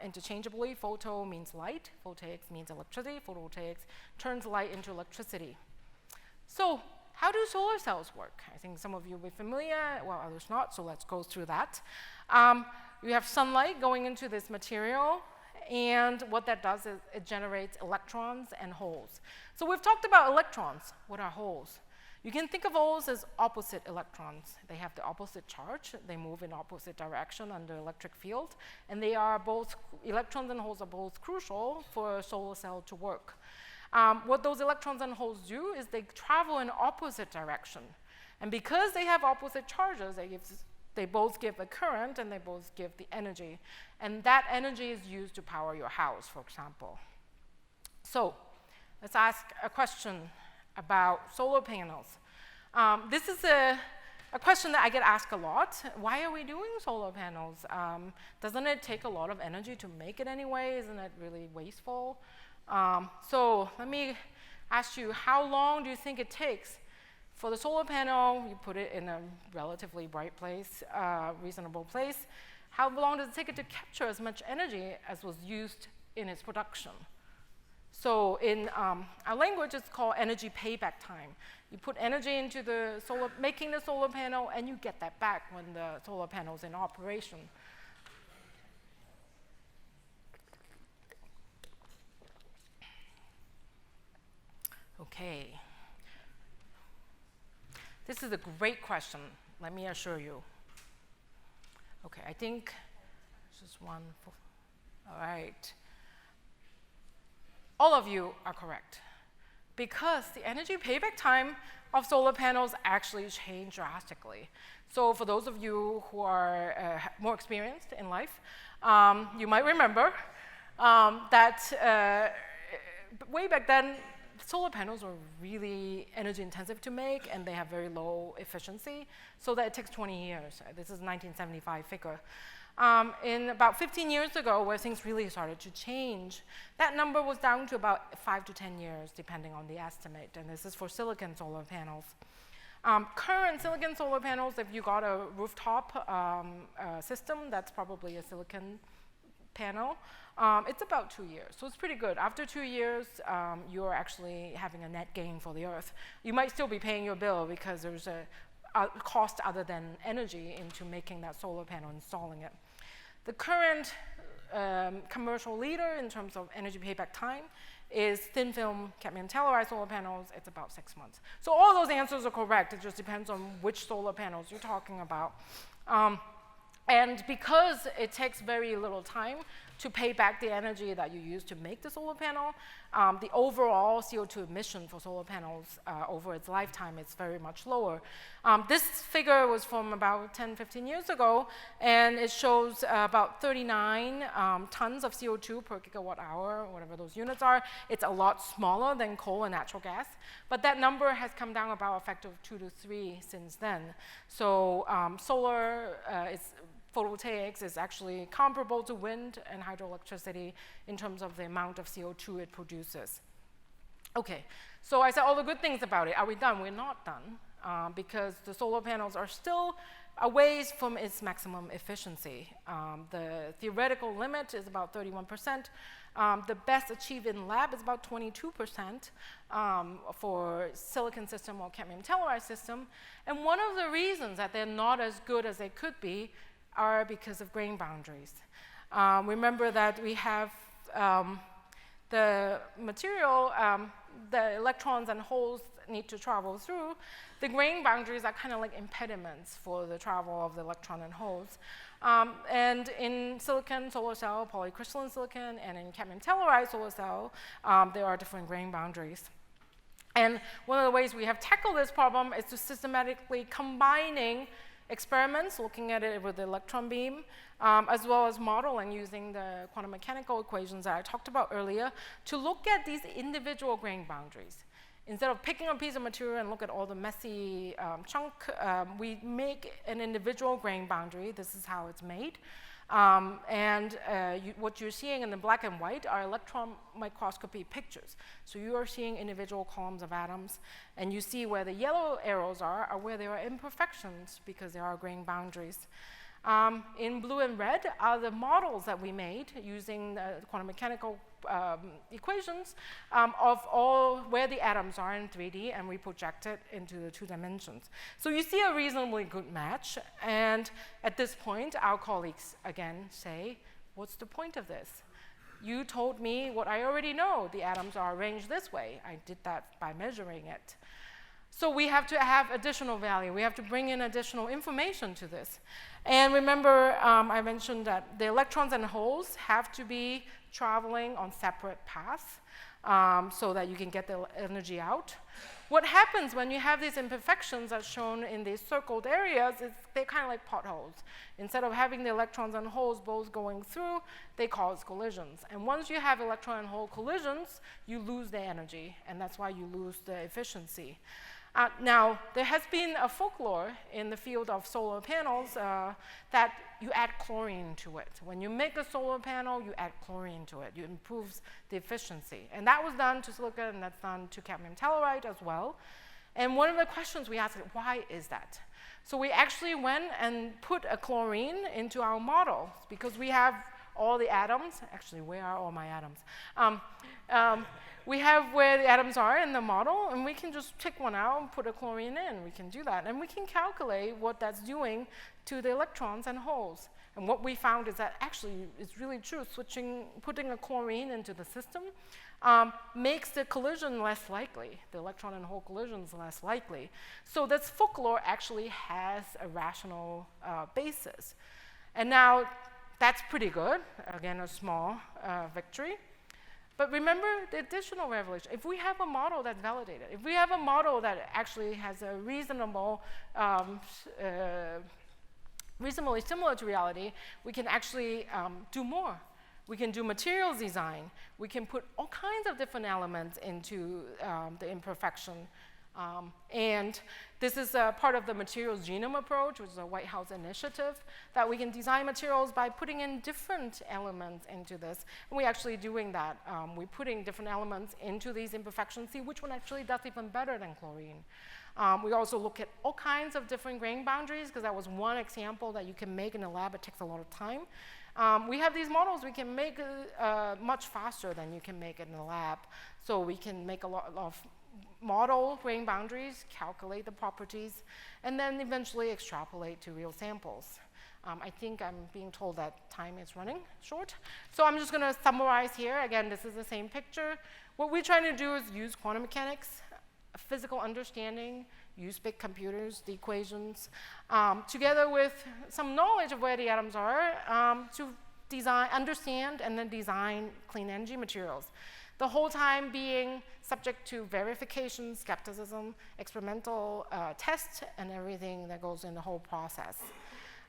interchangeably. Photo means light, voltaics means electricity. Photovoltaics turns light into electricity. So how do solar cells work? I think some of you will be familiar, well, others not, so let's go through that. You have sunlight going into this material, and what that does is it generates electrons and holes. So we've talked about electrons. What are holes? You can think of holes as opposite electrons. They have the opposite charge. They move in opposite direction under electric field. And they are both, electrons and holes are both crucial for a solar cell to work. What those electrons and holes do is they travel in opposite direction. And because they have opposite charges, they both give a current and they both give the energy. And that energy is used to power your house, for example. So let's ask a question about solar panels. This is a question that I get asked a lot. Why are we doing solar panels? Doesn't it take a lot of energy to make it anyway? Isn't it really wasteful? So let me ask you, how long do you think it takes for the solar panel? You put it in a relatively bright place, reasonable place. How long does it take it to capture as much energy as was used in its production? So in our language, it's called energy payback time. You put energy into the making the solar panel, and you get that back when the solar panel is in operation. Okay. This is a great question, let me assure you. Okay, I think just one. All right. All of you are correct, because the energy payback time of solar panels actually changed drastically. So for those of you who are more experienced in life, you might remember that way back then, solar panels were really energy intensive to make, and they have very low efficiency, so that it takes 20 years. This is a 1975 figure. In about 15 years ago, where things really started to change, that number was down to about 5 to 10 years, depending on the estimate, and this is for silicon solar panels. Current silicon solar panels, if you got a rooftop system, that's probably a silicon panel. It's about 2 years, so it's pretty good. After 2 years, you're actually having a net gain for the Earth. You might still be paying your bill because there's a cost other than energy into making that solar panel, installing it. The current commercial leader in terms of energy payback time is thin film cadmium telluride solar panels. It's about 6 months. So all those answers are correct. It just depends on which solar panels you're talking about. And because it takes very little time to pay back the energy that you use to make the solar panel, the overall CO2 emission for solar panels over its lifetime is very much lower. This figure was from about 10, 15 years ago, and it shows about 39 tons of CO2 per gigawatt hour, whatever those units are. It's a lot smaller than coal and natural gas, but that number has come down about a factor of 2 to 3 since then. So solar photovoltaics is actually comparable to wind and hydroelectricity in terms of the amount of CO2 it produces. Okay, so I said all the good things about it. Are we done? We're not done, because the solar panels are still a ways from its maximum efficiency. The theoretical limit is about 31%. The best achieved in lab is about 22% for silicon system or cadmium telluride system. And one of the reasons that they're not as good as they could be are because of grain boundaries. Remember that we have the material, the electrons and holes need to travel through. The grain boundaries are kind of like impediments for the travel of the electron and holes. And in silicon solar cell, polycrystalline silicon, and in cadmium telluride solar cell, there are different grain boundaries. And one of the ways we have tackled this problem is to systematically combining experiments, looking at it with the electron beam, as well as modeling using the quantum mechanical equations that I talked about earlier, to look at these individual grain boundaries. Instead of picking a piece of material and look at all the messy chunk, we make an individual grain boundary. This is how it's made. What you're seeing in the black and white are electron microscopy pictures. So you are seeing individual columns of atoms, and you see where the yellow arrows are where there are imperfections because there are grain boundaries. In blue and red are the models that we made using the quantum mechanical equations of all where the atoms are in 3D, and we project it into the 2 dimensions. So you see a reasonably good match, and at this point, our colleagues again say, what's the point of this? You told me what I already know. The atoms are arranged this way. I did that by measuring it. So we have to have additional value. We have to bring in additional information to this. And remember, I mentioned that the electrons and holes have to be traveling on separate paths so that you can get the energy out. What happens when you have these imperfections as shown in these circled areas is they're kind of like potholes. Instead of having the electrons and holes both going through, they cause collisions. And once you have electron and hole collisions, you lose the energy, and that's why you lose the efficiency. Now, there has been a folklore in the field of solar panels that you add chlorine to it. When you make a solar panel, you add chlorine to it. It improves the efficiency. And that was done to silicon, and that's done to cadmium telluride as well. And one of the questions we asked is, why is that? So we actually went and put a chlorine into our model because we have all the atoms. Actually, where are all my atoms? We have where the atoms are in the model, and we can just pick one out and put a chlorine in. We can do that. And we can calculate what that's doing to the electrons and holes. And what we found is that actually it's really true. Putting a chlorine into the system makes the collision less likely. The electron and hole collision is less likely. So this folklore actually has a rational basis. And now that's pretty good. Again, a small victory. But remember the additional revelation. If we have a model that's validated, if we have a model that actually has a reasonably similar to reality, we can actually do more. We can do materials design. We can put all kinds of different elements into the imperfection. And this is part of the materials genome approach, which is a White House initiative, that we can design materials by putting in different elements into this. And we're actually doing that. We're putting different elements into these imperfections, see which one actually does even better than chlorine. We also look at all kinds of different grain boundaries, because that was one example that you can make in a lab. It takes a lot of time. We have these models we can make much faster than you can make it in the lab. So we can make a lot of model grain boundaries, calculate the properties, and then eventually extrapolate to real samples. I think I'm being told that time is running short. So I'm just going to summarize here. Again, this is the same picture. What we're trying to do is use quantum mechanics, physical understanding, use big computers, the equations, together with some knowledge of where the atoms are to design, understand, and then design clean energy materials. The whole time being subject to verification, skepticism, experimental tests, and everything that goes in the whole process.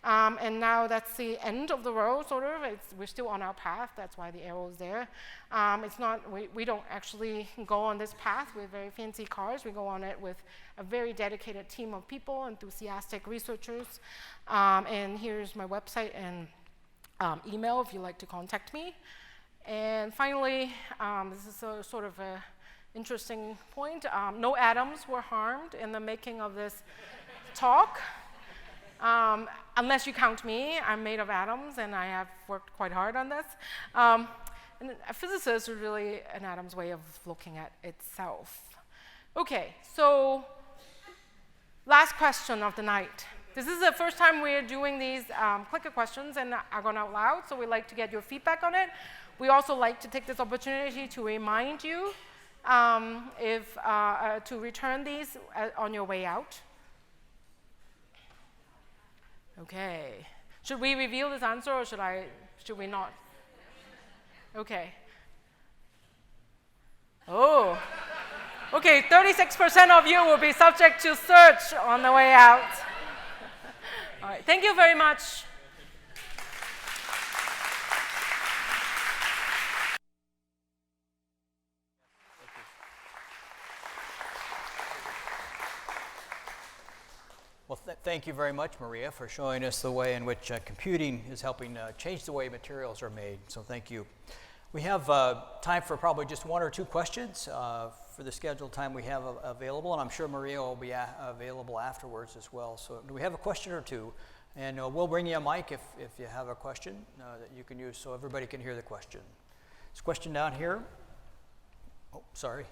And now that's the end of the road, sort of. We're still on our path. That's why the arrow is there. It's not, we don't actually go on this path with very fancy cars. We go on it with a very dedicated team of people, enthusiastic researchers. And here's my website and email if you'd like to contact me. And finally, this is a sort of an interesting point. No atoms were harmed in the making of this talk. Unless you count me, I'm made of atoms, and I have worked quite hard on this. And a physicist is really an atom's way of looking at itself. Okay, so last question of the night. This is the first time we're doing these clicker questions in Argonne Out Loud, so we'd like to get your feedback on it. We also like to take this opportunity to remind you to return these on your way out. Okay. Should we reveal this answer, or should we not? Okay. Oh. Okay, 36% of you will be subject to search on the way out. All right, thank you very much. Well, thank you very much, Maria, for showing us the way in which computing is helping change the way materials are made. So thank you. We have time for probably just one or two questions for the scheduled time we have available, and I'm sure Maria will be available afterwards as well. So do we have a question or two? And we'll bring you a mic if you have a question that you can use so everybody can hear the question. This question down here. Oh, sorry.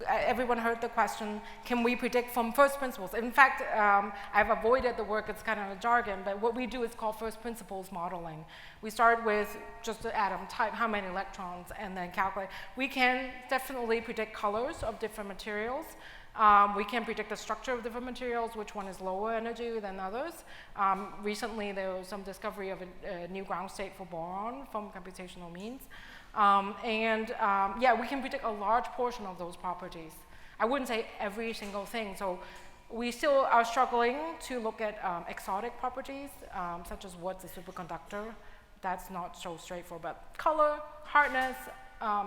Everyone heard the question, can we predict from first principles? In fact, I've avoided the word, it's kind of a jargon, but what we do is called first principles modeling. We start with just the atom type, how many electrons, and then calculate. We can definitely predict colors of different materials. We can predict the structure of different materials, which one is lower energy than others. Recently, there was some discovery of a new ground state for boron from computational means. Yeah, we can predict a large portion of those properties. I wouldn't say every single thing. So we still are struggling to look at exotic properties, such as what's a superconductor. That's not so straightforward, but color, hardness,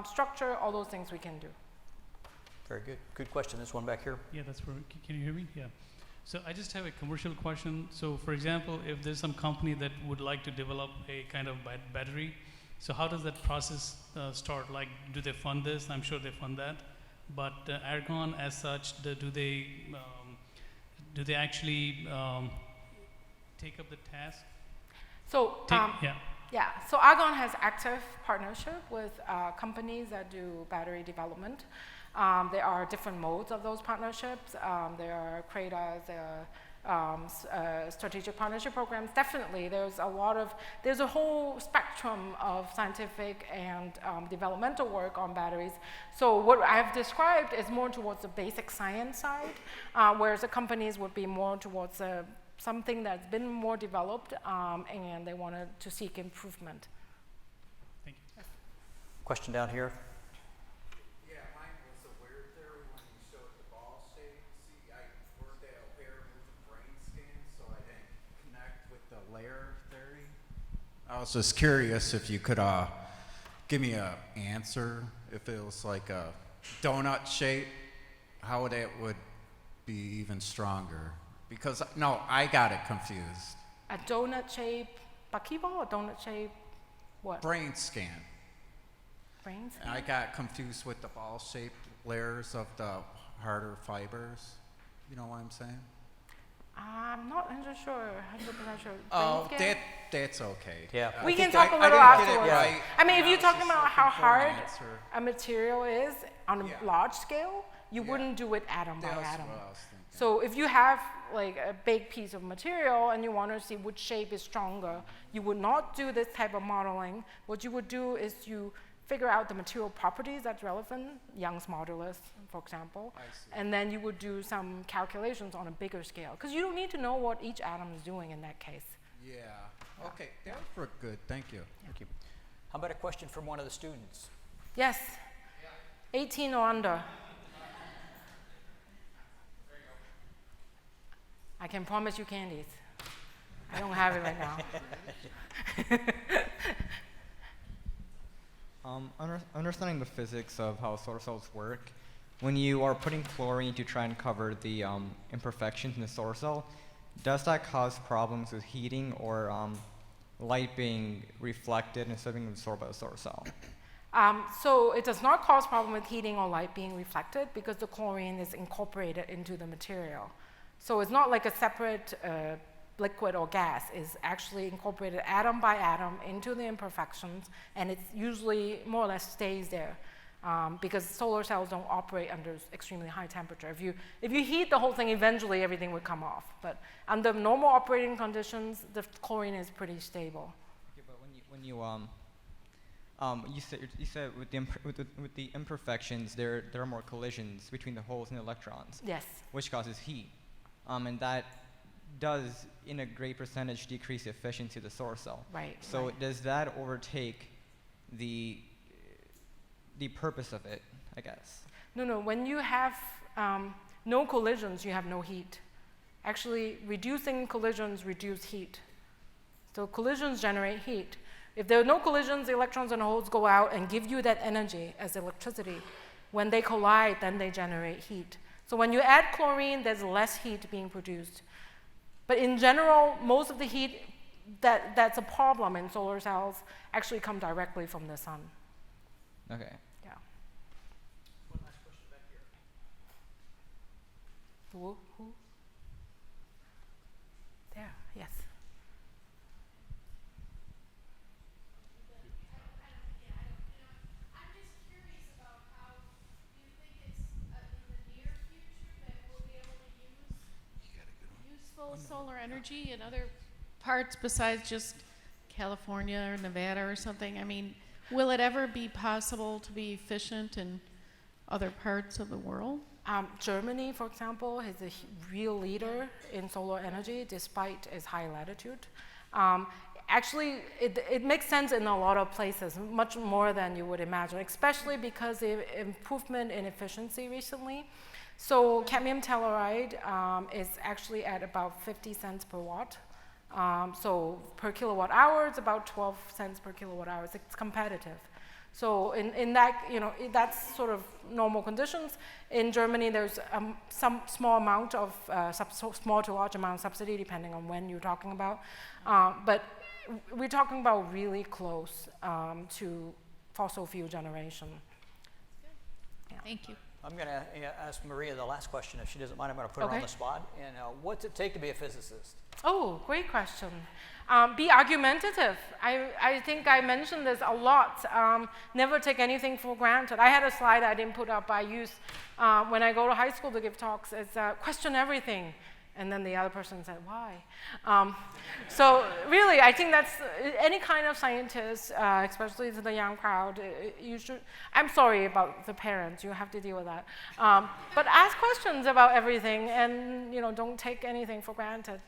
structure, all those things we can do. Very good. Good question. This one back here. Yeah, that's where, can you hear me? Yeah. So I just have a commercial question. So for example, if there's some company that would like to develop a kind of battery, so how does that process start? Like, do they fund this? I'm sure they fund that. But Argonne as such, do they actually take up the task? So, so Argonne has active partnership with companies that do battery development. There are different modes of those partnerships. There are CRADAs, there are strategic partnership programs. Definitely, there's a whole spectrum of scientific and developmental work on batteries. So what I've described is more towards the basic science side, whereas the companies would be more towards something that's been more developed, and they wanted to seek improvement. Thank you. Question down here. I was just curious if you could give me an answer. If it was like a donut shape, how that would be even stronger. Because, no, I got it confused. A donut shape buckyball or donut shape what? Brain scan. Brain scan? I got confused with the ball-shaped layers of the harder fibers. You know what I'm saying? I'm not 100% sure. Oh, that's okay. Yeah. We can talk a little afterwards. Right. I mean, if you're talking about how hard answer. a material is on a large scale, you wouldn't do it atom by atom. What I was thinking. So if you have like a big piece of material and you want to see which shape is stronger, you would not do this type of modeling. What you would do is you figure out the material properties that's relevant, Young's modulus, for example, and then you would do some calculations on a bigger scale. Because you don't need to know what each atom is doing in that case. Yeah. Okay, that was good. Thank you. Thank you. How about a question from one of the students? Yes. 18 or under. I can promise you candies. I don't have it right now. Understanding the physics of how solar cells work, when you are putting chlorine to try and cover the imperfections in the solar cell, does that cause problems with heating or light being reflected instead of being absorbed by the solar cell? So it does not cause problem with heating or light being reflected because the chlorine is incorporated into the material. So it's not like a separate liquid or gas. It's actually incorporated atom by atom into the imperfections, and it usually more or less stays there because solar cells don't operate under extremely high temperature. If you heat the whole thing, eventually everything would come off. But under normal operating conditions, the chlorine is pretty stable. Okay, but you said with the imperfections, there are more collisions between the holes and the electrons. Yes. Which causes heat, and that does, in a great percentage, decrease the efficiency of the solar cell. Right. So right. does that overtake the purpose of it, I guess? No. When you have no collisions, you have no heat. Actually, reducing collisions reduce heat. So collisions generate heat. If there are no collisions, the electrons and holes go out and give you that energy as electricity. When they collide, then they generate heat. So when you add chlorine, there's less heat being produced. But in general, most of the heat that's a problem in solar cells actually come directly from the sun. Okay. Yeah. One last question back here. Who? There, yes. Solar energy in other parts besides just California or Nevada or something? I mean, will it ever be possible to be efficient in other parts of the world? Germany, for example, is a real leader in solar energy despite its high latitude. Actually, it makes sense in a lot of places, much more than you would imagine, especially because of improvement in efficiency recently. So cadmium telluride is actually at about 50 cents per watt. So per kilowatt hour, it's about 12 cents per kilowatt hour. It's competitive. So in that, that's sort of normal conditions. In Germany, there's some small amount of, small to large amount of subsidy, depending on when you're talking about. But we're talking about really close to fossil fuel generation. Yeah. Thank you. I'm going to ask Maria the last question, if she doesn't mind. I'm going to put her on the spot. And what's it take to be a physicist? Oh, great question. Be argumentative. I think I mentioned this a lot. Never take anything for granted. I had a slide I didn't put up I use when I go to high school to give talks. It's question everything. And then the other person said, why? So really, I think that's any kind of scientist, especially to the young crowd, you should, I'm sorry about the parents, you have to deal with that. But ask questions about everything and don't take anything for granted.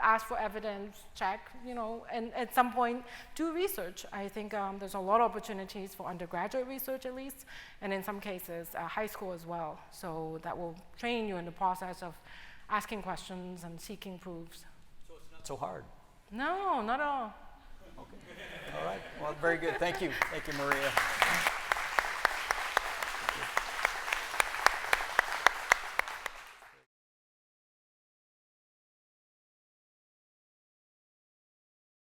Ask for evidence, check, and at some point do research. I think there's a lot of opportunities for undergraduate research at least, and in some cases high school as well. So that will train you in the process of asking questions and seeking proofs. So it's not so hard? No, not at all. Okay. All right. Well, very good. Thank you. Thank you, Maria.